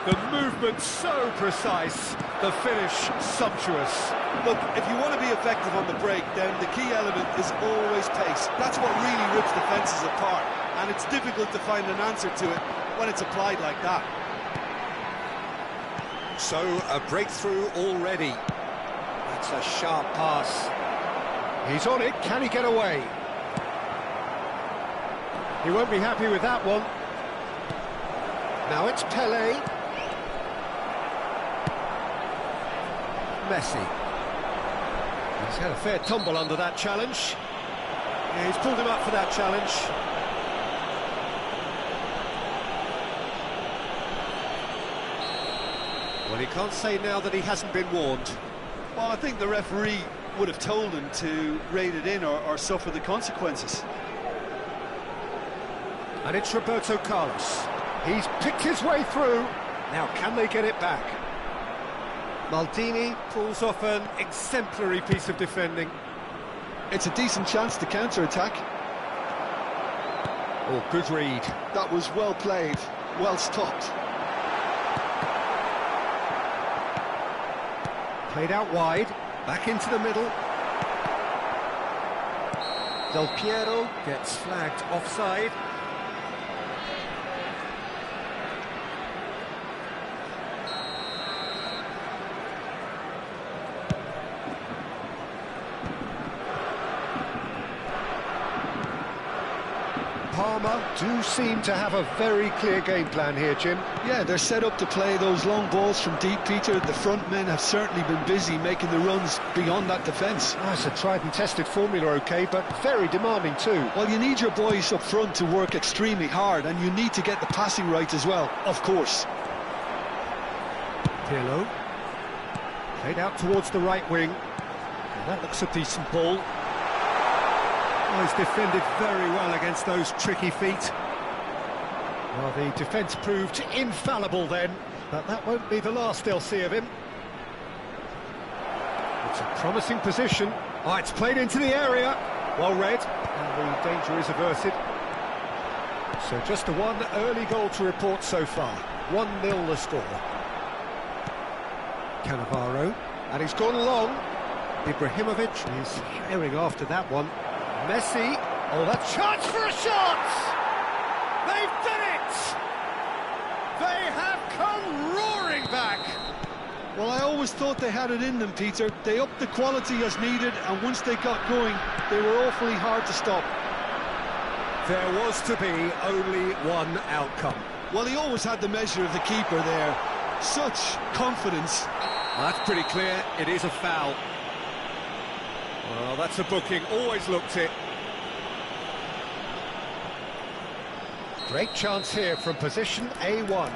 The movement so precise, the finish sumptuous. Look, if you want to be effective on the break, then the key element is always pace. That's what really rips defences apart, and it's difficult to find an answer to it when it's applied like that. So, a breakthrough already. That's a sharp pass. He's on it, can he get away? He won't be happy with that one. Now it's Pelé. Messi. He's had a fair tumble under that challenge. Yeah, he's pulled him up for that challenge. Well, he can't say now that he hasn't been warned. Well, I think the referee would have told him to rate it in or suffer the consequences. And it's Roberto Carlos. He's picked his way through. Now, can they get it back? Maldini pulls off an exemplary piece of defending. It's a decent chance to counter-attack. Oh, good read. That was well played, well stopped. Played out wide, back into the middle. Del Piero gets flagged offside. Parma do seem to have a very clear game plan here, Jim. Yeah, they're set up to play those long balls from deep, Peter. The front men have certainly been busy making the runs beyond that defence. Oh, it's a tried and tested formula, OK, but very demanding too. Well, you need your boys up front to work extremely hard, and you need to get the passing right as well, of course. Pirlo. Played out towards the right wing. And that looks a decent ball. Oh, he's defended very well against those tricky feet. Well, the defence proved infallible then, but that won't be the last they'll see of him. It's a promising position. Oh, it's played into the area. Well read, and the danger is averted. So just the one early goal to report so far. 1-0 the score. Cannavaro, and he's gone long. Ibrahimovic is herring after that one. Messi, oh, that chance for a shot! They've done it! They have come roaring back! Well, I always thought they had it in them, Peter. They upped the quality as needed, and once they got going, they were awfully hard to stop. There was to be only one outcome. Well, he always had the measure of the keeper there. Such confidence. That's pretty clear, it is a foul. Well, that's a booking, always looked it. Great chance here from position A1.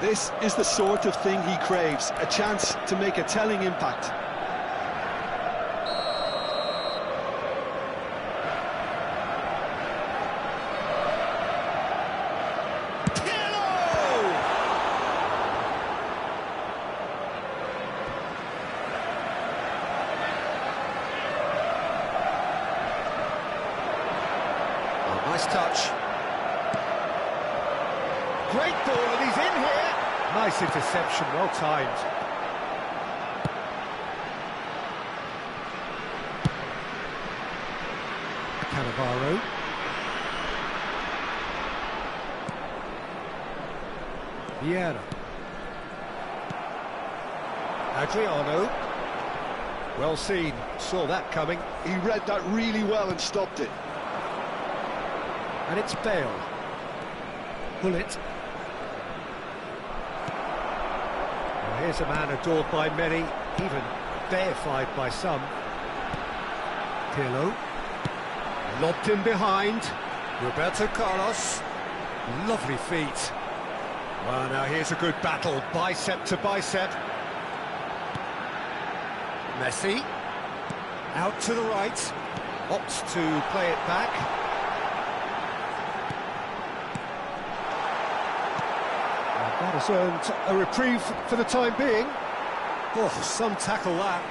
This is the sort of thing he craves, a chance to make a telling impact. touch. Great ball, and he's in here. Nice interception, well timed. Cannavaro. Vieira. Adriano. Well seen, saw that coming. He read that really well and stopped it. And it's Bale. Bullet. Well, here's a man adored by many, even deified by some. Pirlo. Lobbed in behind. Roberto Carlos. Lovely feet. Well, now here's a good battle, bicep to bicep. Messi. Out to the right. Opts to play it back. That has earned a reprieve for the time being. Oh, some tackle that.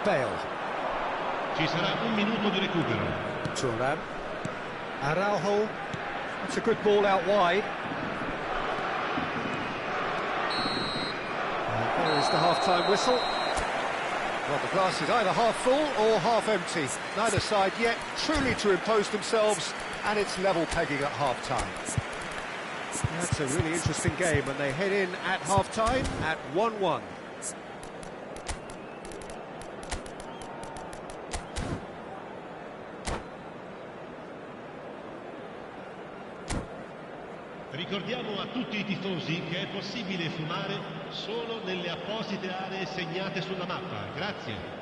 Bale. Ci sarà un minuto di recupero. Thuram. Araujo. That's a good ball out wide. And there is the half-time whistle. Well, the glass is either half full or half empty. Neither side yet truly to impose themselves, and it's level pegging at half-time. That's a really interesting game, and they head in at half-time at 1-1. Ricordiamo a tutti i tifosi che è possibile fumare solo nelle apposite aree segnate sulla mappa. Grazie.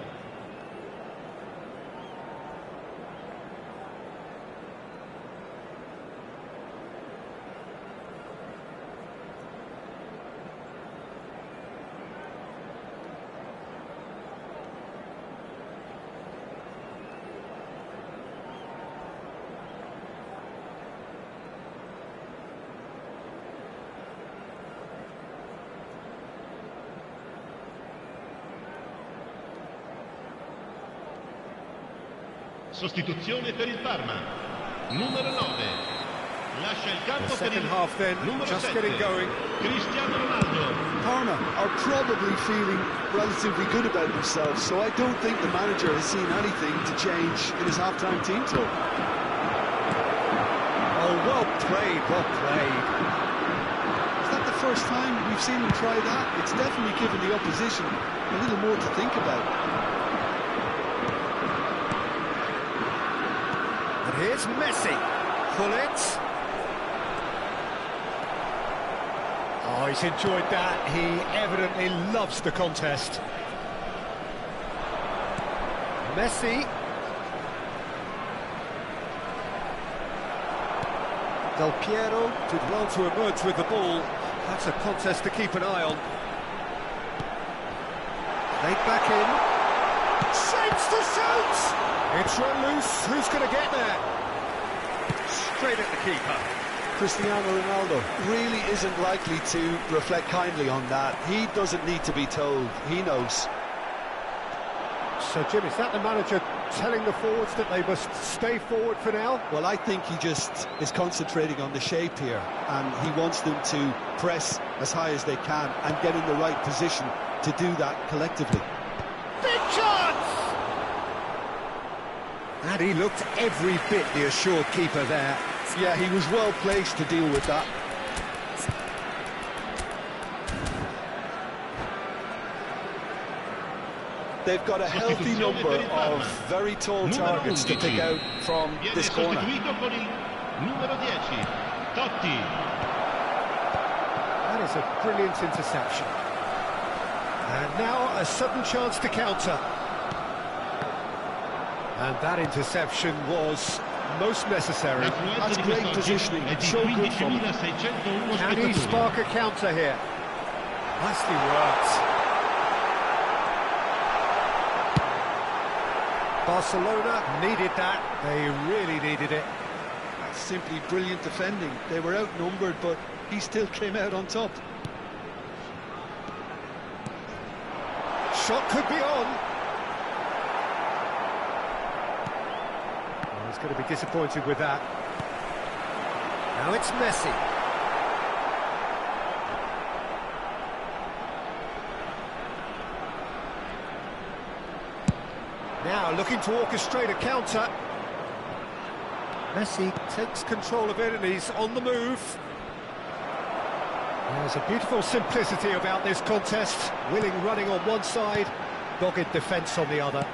Sostituzione per il Parma. Numero 9. Lascia il campo per il half then, numero just 7. getting going. Cristiano Ronaldo. Parma are probably feeling relatively good about themselves, so I don't think the manager has seen anything to change in his half-time team talk. Oh, well played, well played. Is that the first time we've seen him try that? It's definitely given the opposition a little more to think about. Here's Messi. Bullet. Oh, he's enjoyed that. He evidently loves the contest. Messi. Del Piero did well to emerge with the ball. That's a contest to keep an eye on. Laid back in. Shapes to shoot! It's run loose. Who's going to get there? Straight at the keeper. Cristiano Ronaldo really isn't likely to reflect kindly on that. He doesn't need to be told. He knows. So, Jim, is that the manager telling the forwards that they must stay forward for now? Well, I think he just is concentrating on the shape here, and he wants them to press as high as they can and get in the right position to do that collectively. Big chance! And he looked every bit the assured keeper there. Yeah, he was well placed to deal with that. They've got a healthy number of very tall targets to pick out from this corner. Numero 10. Totti. That is a brilliant interception. And now a sudden chance to counter. And that interception was most necessary. That's great positioning. So good from him. Can he spark a counter here? Nicely worked. Barcelona needed that. They really needed it. That's simply brilliant defending. They were outnumbered, but he still came out on top. Shot could be on. He's going to be disappointed with that. Now it's Messi. Now looking to orchestrate a counter. Messi takes control of it and he's on the move. There's a beautiful simplicity about this contest. Willing running on one side, dogged defence on the other.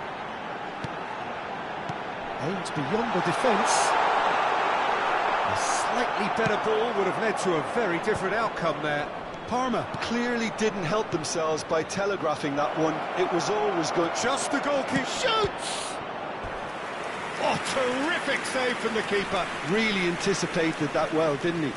Aimed beyond the defence. A slightly better ball would have led to a very different outcome there. Parma clearly didn't help themselves by telegraphing that one. It was always good. Just the goalkeeper shoots! Oh, terrific save from the keeper. Really anticipated that well, didn't he?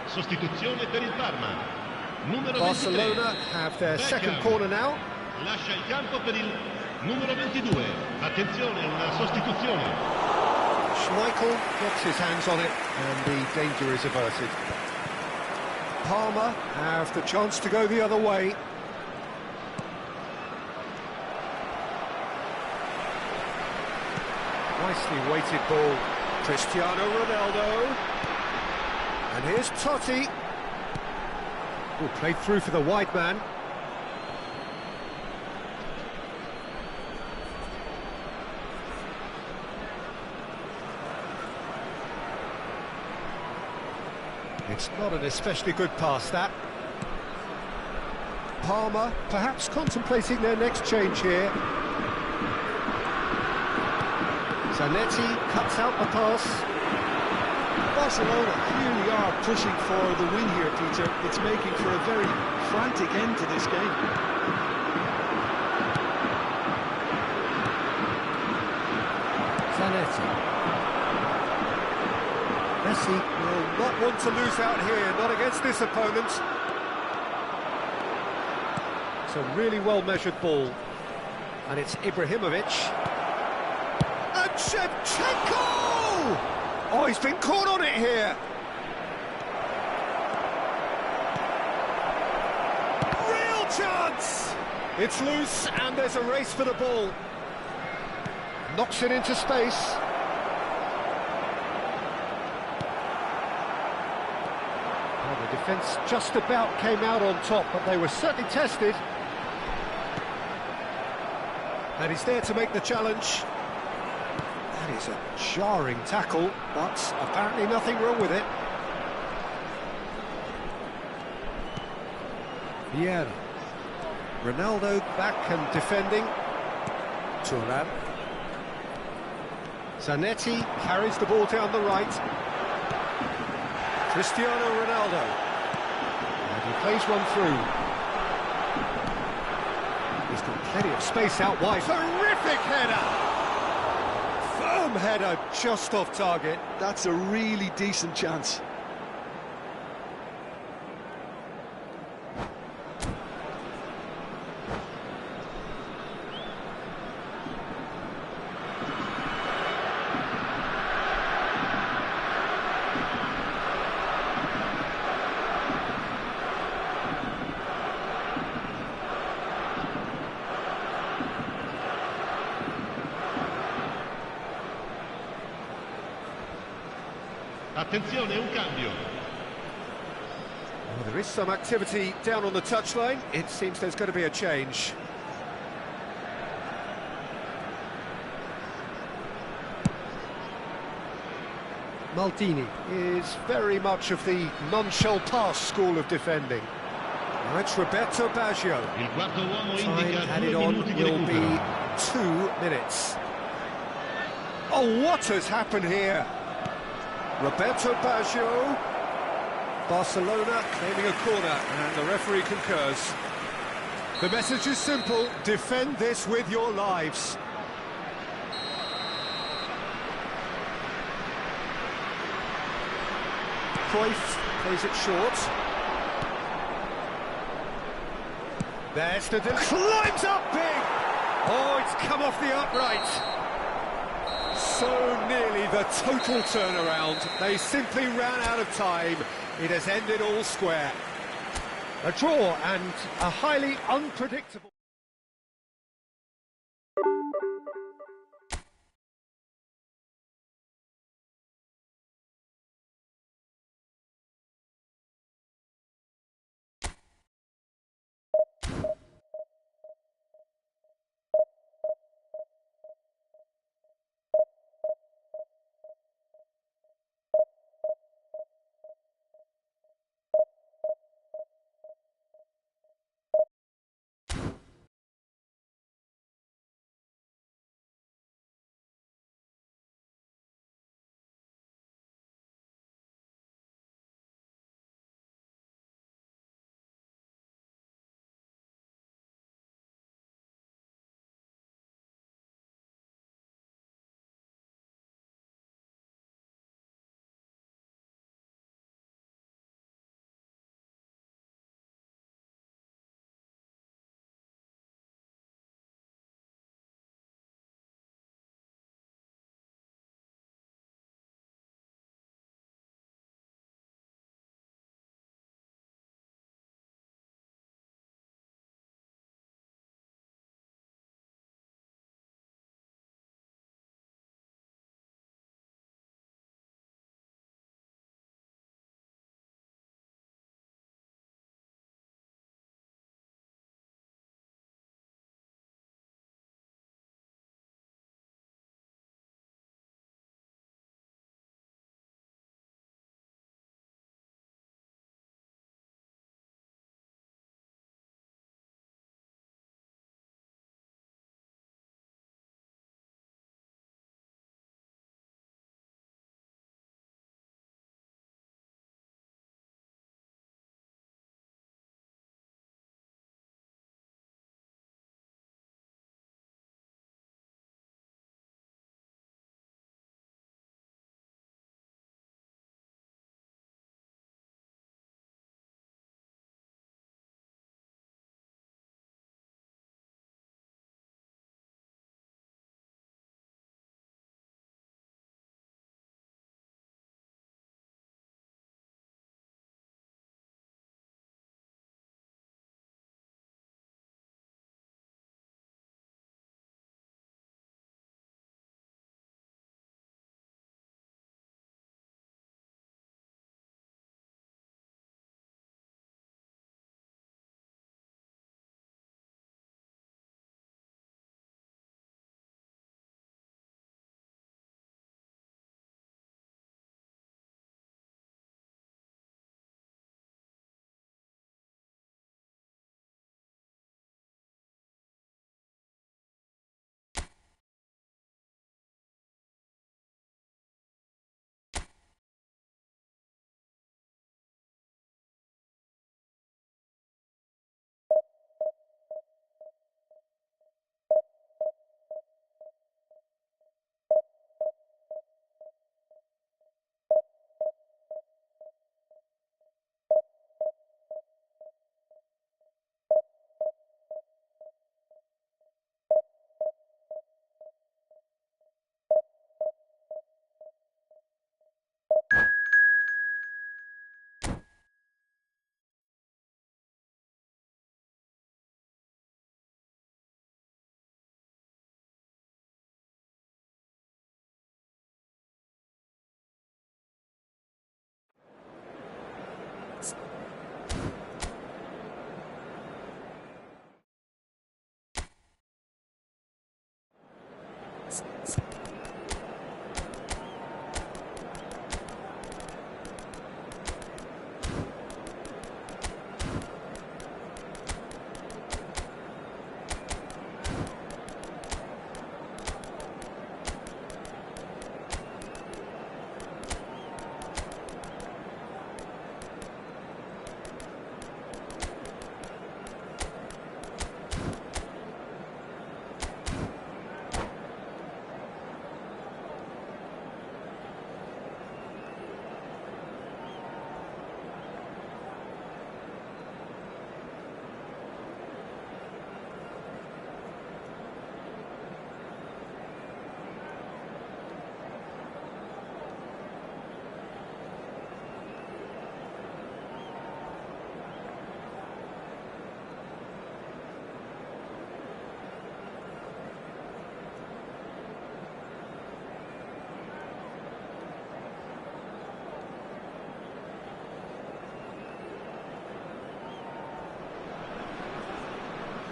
Sostituzione per il Parma. Numero Barcelona 23. have their Beckham. second corner now. Lascia il campo per il numero 22. Attenzione, una sostituzione. Schmeichel drops his hands on it and the danger is averted. Parma have the chance to go the other way. Nicely weighted ball. Cristiano Ronaldo. And here's Totti. Oh, played through for the wide man. It's not an especially good pass, that. Parma perhaps contemplating their next change here. Zanetti cuts out the pass. Barcelona really are pushing for the win here, Peter. It's making for a very frantic end to this game. Zanetti. Messi will not want to lose out here, not against this opponent. It's a really well-measured ball. And it's Ibrahimovic. And Shevchenko! Oh, he's been caught on it here. Real chance! It's loose and there's a race for the ball. Knocks it into space. Well, the defence just about came out on top, but they were certainly tested. And he's there to make the challenge. That is a jarring tackle, but apparently nothing wrong with it. Vieira. Ronaldo back and defending. Thuram. Zanetti carries the ball down the right. Cristiano Ronaldo. And he plays one through. He's got plenty of space out wide. Terrific header! Firm header just off target. That's a really decent chance. Attenzione, un cambio. Well, there is some activity down on the touchline. It seems there's going to be a change. Maldini is very much of the non-shall-pass school of defending. Now it's Roberto Baggio. Il quarto uomo Time indica added 2 on minuti di will be recupero. 2 minutes. Oh, what has happened here? Roberto Baggio. Barcelona claiming a corner, and the referee concurs. The message is simple: defend this with your lives. Cruyff plays it short. There's the climbs up big! Oh, it's come off the upright. So nearly the total turnaround. They simply ran out of time. It has ended all square. A draw and a highly unpredictable...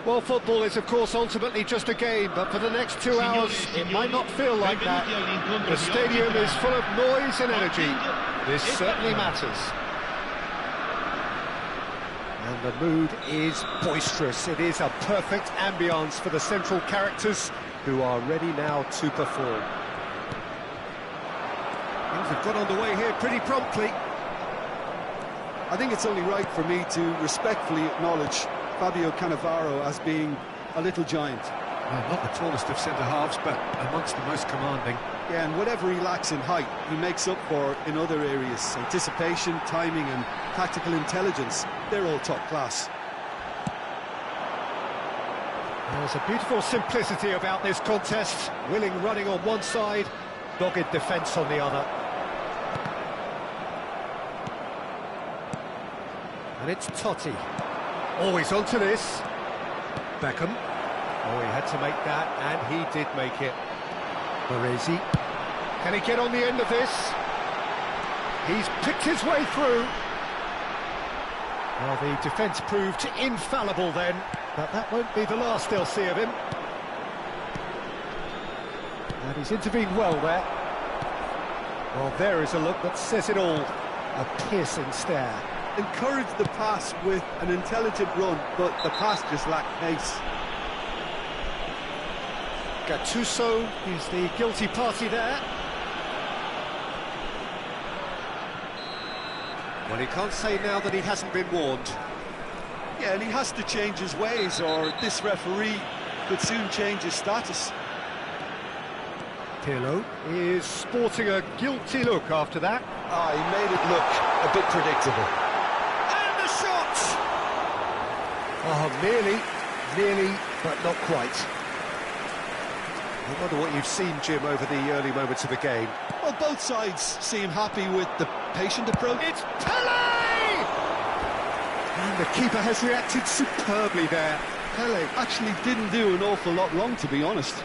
Well, football is, of course, ultimately just a game, but for the next 2 hours, it might not feel like that. The stadium is full of noise and energy. This certainly matters. And the mood is boisterous. It is a perfect ambience for the central characters who are ready now to perform. Things have got underway here pretty promptly. I think it's only right for me to respectfully acknowledge Fabio Cannavaro as being a little giant. Well, not the tallest of centre-halves, but amongst the most commanding. Yeah, and whatever he lacks in height, he makes up for in other areas. Anticipation, timing and tactical intelligence, they're all top class. There's a beautiful simplicity about this contest. Willing running on one side, dogged defence on the other. And it's Totti. Always onto this. Beckham. Oh, he had to make that, and he did make it. Baresi. Can he get on the end of this? He's picked his way through. Well, the defence proved infallible then, but that won't be the last they'll see of him. And he's intervened well there. Well, there is a look that says it all. A piercing stare. Encouraged the pass with an intelligent run, but the pass just lacked pace. Gattuso is the guilty party there. Well, he can't say now that he hasn't been warned. Yeah, and he has to change his ways, or this referee could soon change his status. Pirlo is sporting a guilty look after that. Ah, he made it look a bit predictable. And the shot! Oh, nearly, but not quite. I wonder what you've seen, Jim, over the early moments of the game. Well, both sides seem happy with the patient approach. It's Pele! And the keeper has reacted superbly there. Pele actually didn't do an awful lot wrong, to be honest.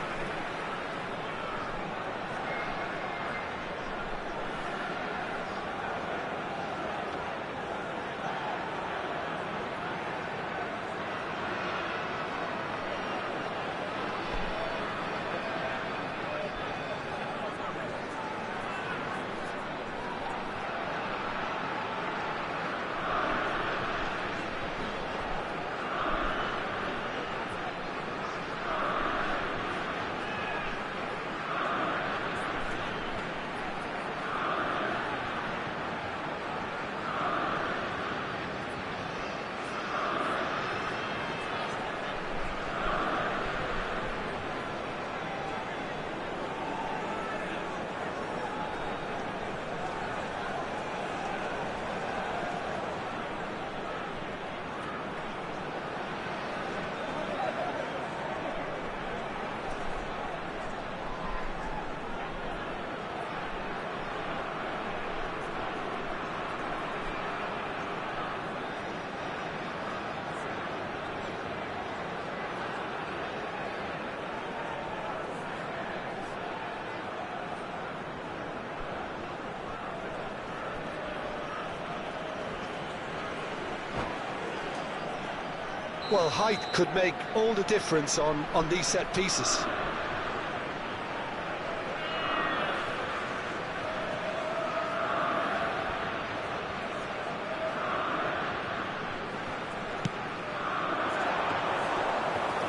Well, height could make all the difference on these set pieces.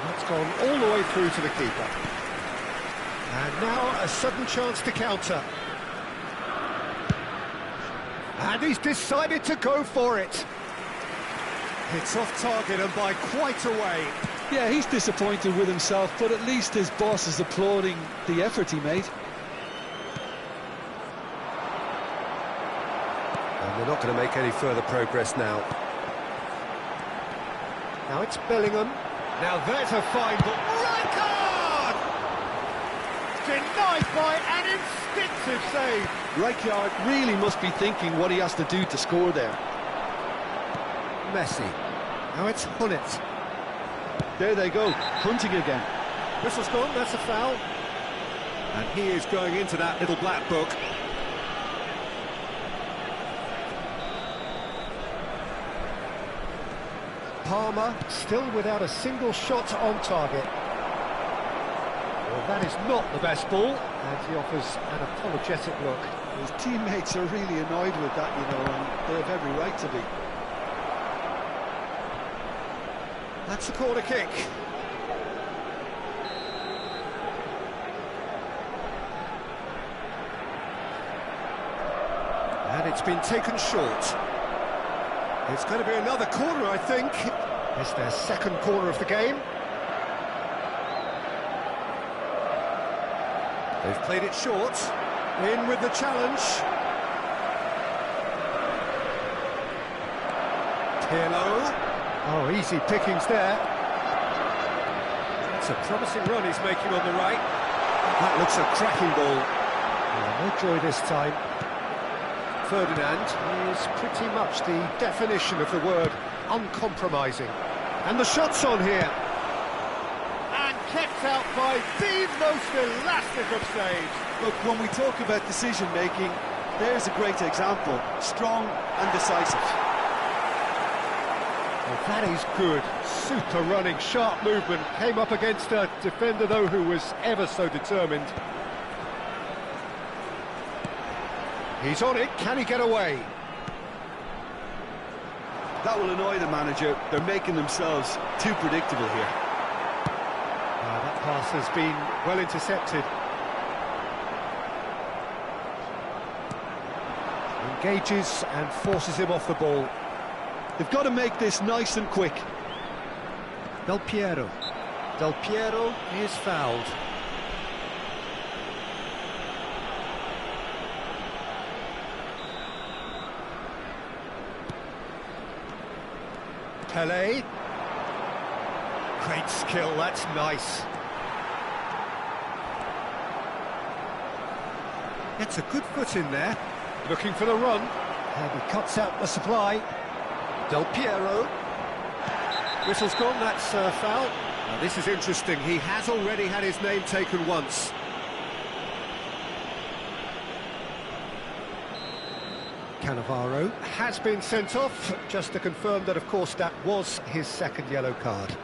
That's gone all the way through to the keeper. And now a sudden chance to counter. And he's decided to go for it. It's off target and by quite a way. Yeah, he's disappointed with himself, but at least his boss is applauding the effort he made. And they're not going to make any further progress now. Now it's Bellingham. Now there's a fine ball. Right card! Denied by an instinctive save. Rijkaard really must be thinking what he has to do to score there. Messi. Now it's Hunnit. There they go, hunting again. Whistle's gone, that's a foul. And he is going into that little black book. Palmer still without a single shot on target. Well, that is not the best ball, and he offers an apologetic look. His teammates are really annoyed with that, you know, and they have every right to be. That's a corner kick. And it's been taken short. It's going to be another corner, I think. It's their second corner of the game. They've played it short. In with the challenge. Pirlo. Oh, easy pickings there. That's a promising run he's making on the right. That looks a cracking ball. Oh, no joy this time. Ferdinand is pretty much the definition of the word uncompromising. And the shot's on here. And kept out by the most elastic of saves. Look, when we talk about decision-making, there's a great example. Strong and decisive. Well, that is good. Super running, sharp movement. Came up against a defender, though, who was ever so determined. He's on it. Can he get away? That will annoy the manager. They're making themselves too predictable here. That pass has been well intercepted. Engages and forces him off the ball. They've got to make this nice and quick. Del Piero. Del Piero is fouled. Pelé. Great skill, that's nice. Gets a good foot in there. Looking for the run. And he cuts out the supply. Del Piero. Whistle's gone, that's foul. Now this is interesting, he has already had his name taken once. Cannavaro has been sent off, just to confirm that, of course, that was his second yellow card.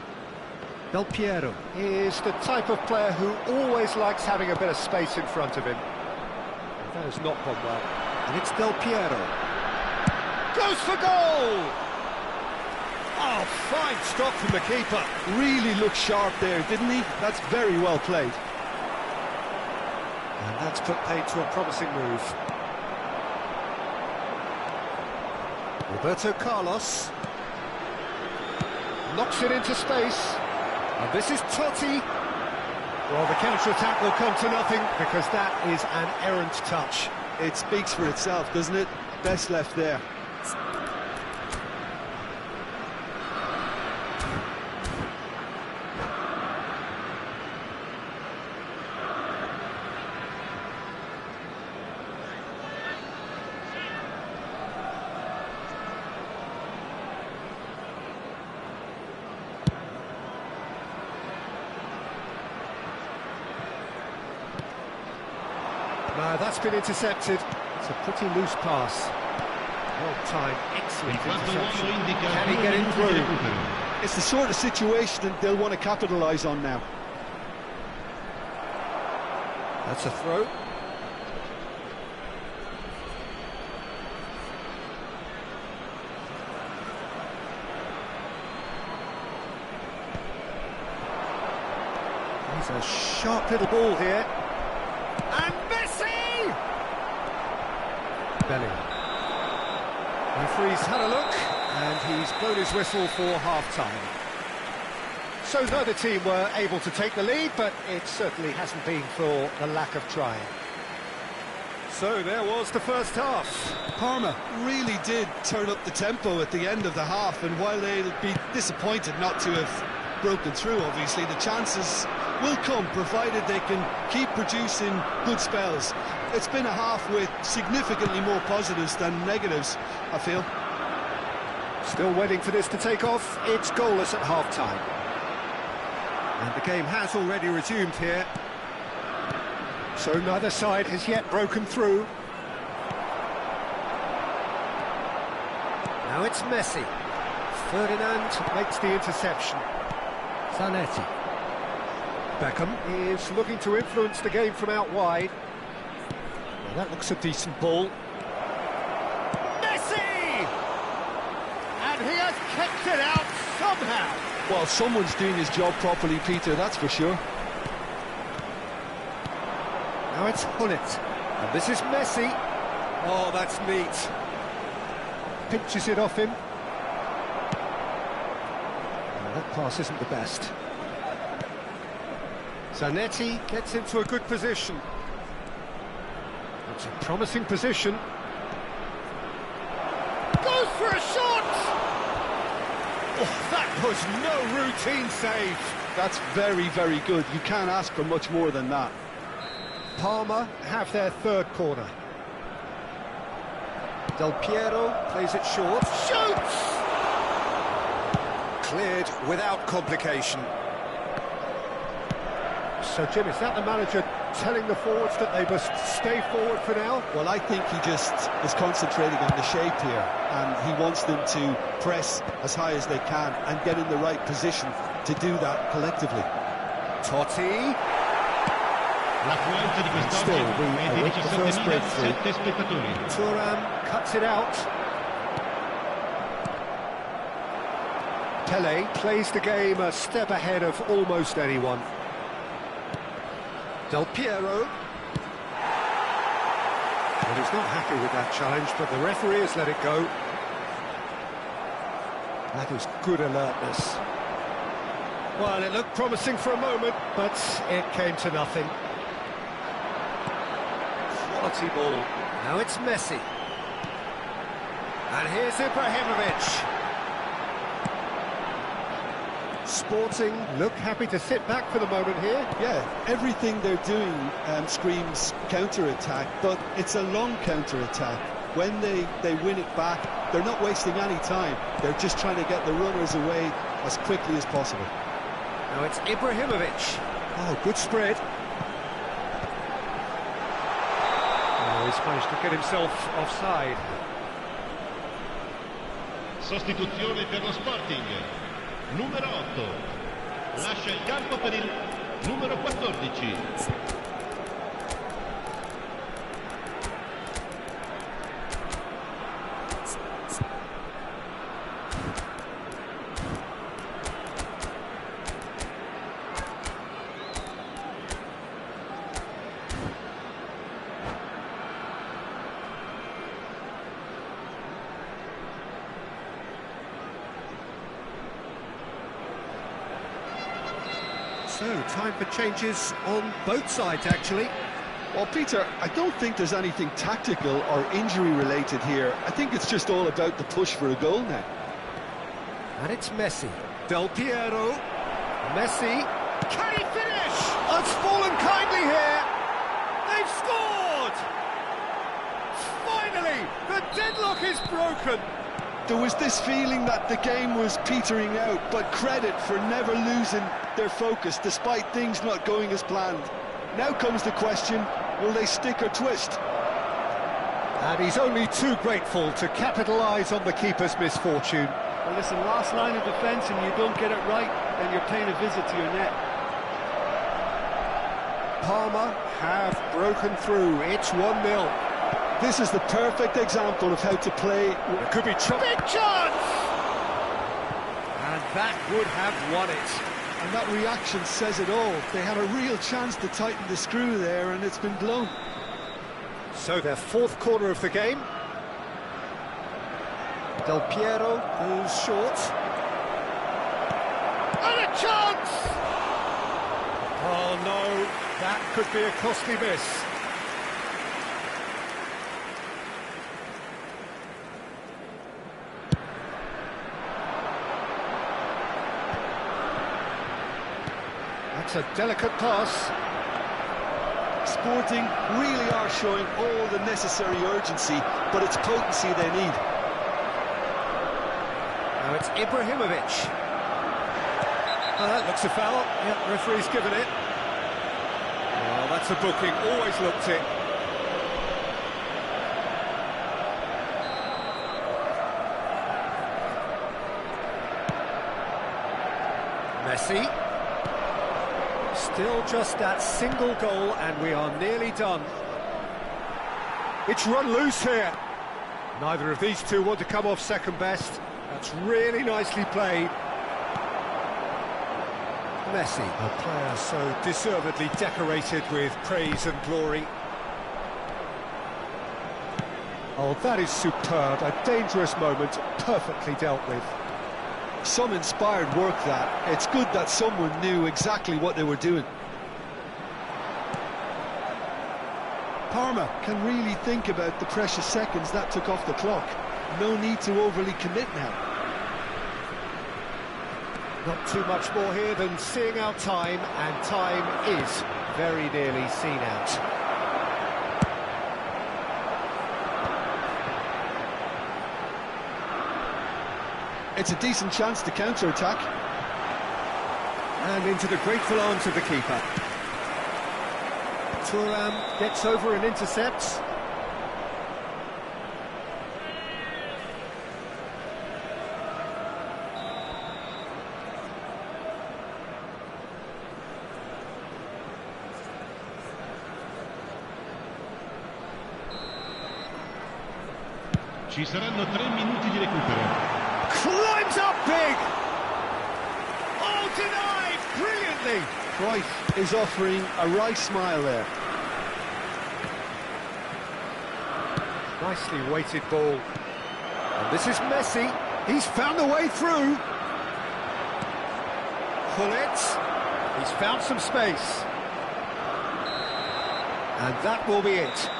Del Piero is the type of player who always likes having a bit of space in front of him. That has not gone well. And it's Del Piero. Goes for goal! Oh, fine stop from the keeper. Really looked sharp there, didn't he? That's very well played. And that's put paid to a promising move. Roberto Carlos knocks it into space, and this is Totti. Well, the counter-attack will come to nothing because that is an errant touch. It speaks for itself, doesn't it? Best left there. No, that's been intercepted. It's a pretty loose pass. Well timed, excellent interception. Can he get it through? It's the sort of situation that they'll want to capitalise on now. That's a throw. He's a sharp little ball here. And Messi! Bellingham. Referee's had a look, and he's blown his whistle for half-time. So neither team were able to take the lead, but it certainly hasn't been for the lack of trying. So there was the first half. Parma really did turn up the tempo at the end of the half, and while they'll be disappointed not to have broken through, obviously, the chances will come, provided they can keep producing good spells. It's been a half with significantly more positives than negatives, I feel. Still waiting for this to take off. It's goalless at half-time. And the game has already resumed here. So neither side has yet broken through. Now it's Messi. Ferdinand makes the interception. Zanetti. Beckham is looking to influence the game from out wide. Well, that looks a decent ball. Messi! And he has kept it out somehow. Well, someone's doing his job properly, Peter, that's for sure. Now it's Hullet. And this is Messi. Oh, that's neat. Pinches it off him. Oh, that pass isn't the best. Zanetti gets into a good position. It's a promising position. Goes for a shot! Oh, that was no routine save. That's very, very good. You can't ask for much more than that. Parma have their third corner. Del Piero plays it short. Shoots! Cleared without complication. So, Jim, is that the manager telling the forwards that they must stay forward for now? Well, I think he just is concentrating on the shape here, and he wants them to press as high as they can and get in the right position to do that collectively. Totti. L'affluenza di quest'oggi è di 17.007 spettatori. Thuram cuts it out. Pele plays the game a step ahead of almost anyone. Del Piero. Well, he's not happy with that challenge, but the referee has let it go. That was good alertness. Well, it looked promising for a moment, but it came to nothing. Quality ball. Now it's Messi. And here's Ibrahimovic. Sporting look happy to sit back for the moment here. Yeah, everything they're doing screams counter-attack, but it's a long counter-attack. When they win it back, they're not wasting any time. They're just trying to get the runners away as quickly as possible. Now it's Ibrahimovic. Oh, good spread. Oh, he's managed to get himself offside. Sostituzione per lo Sporting. Numero 8. Lascia il campo per il numero 14. So, time for changes on both sides, actually. Well, Peter, I don't think there's anything tactical or injury-related here. I think it's just all about the push for a goal now. And it's Messi. Del Piero. Messi. Can he finish? Oh, it's fallen kindly here. They've scored! Finally, the deadlock is broken. There was this feeling that the game was petering out, but credit for never losing their focus despite things not going as planned. Now comes the question, will they stick or twist? And he's only too grateful to capitalise on the keeper's misfortune. Well, listen, last line of defence and you don't get it right, then you're paying a visit to your net. Parma have broken through. It's 1-0. This is the perfect example of how to play. It could be trouble. Big chance! And that would have won it. And that reaction says it all. They had a real chance to tighten the screw there, and it's been blown. So their fourth corner of the game. Del Piero goes short. And a chance! Oh no, that could be a costly miss. That's a delicate pass. Sporting really are showing all the necessary urgency, but it's potency they need. Now it's Ibrahimovic. Oh, that looks a foul. Yep, referee's given it. Oh, that's a booking. Always looked it. Messi. Still just that single goal and we are nearly done. It's run loose here. Neither of these two want to come off second best. That's really nicely played. Messi, a player so deservedly decorated with praise and glory. Oh, that is superb. A dangerous moment, perfectly dealt with. Some inspired work that. It's good that someone knew exactly what they were doing. Parma can really think about the precious seconds that took off the clock. No need to overly commit now. Not too much more here than seeing out time, and time is very nearly seen out. It's a decent chance to counter-attack. And into the grateful arms of the keeper. Thuram gets over and intercepts. Ci saranno 3 minuti di recupero. Climbs up big! Oh, denied brilliantly! Cruyff is offering a right smile there. Nicely weighted ball. And this is Messi. He's found a way through. Pullets. He's found some space. And that will be it.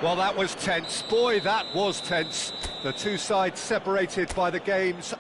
Well, that was tense. Boy, that was tense. The two sides separated by the game's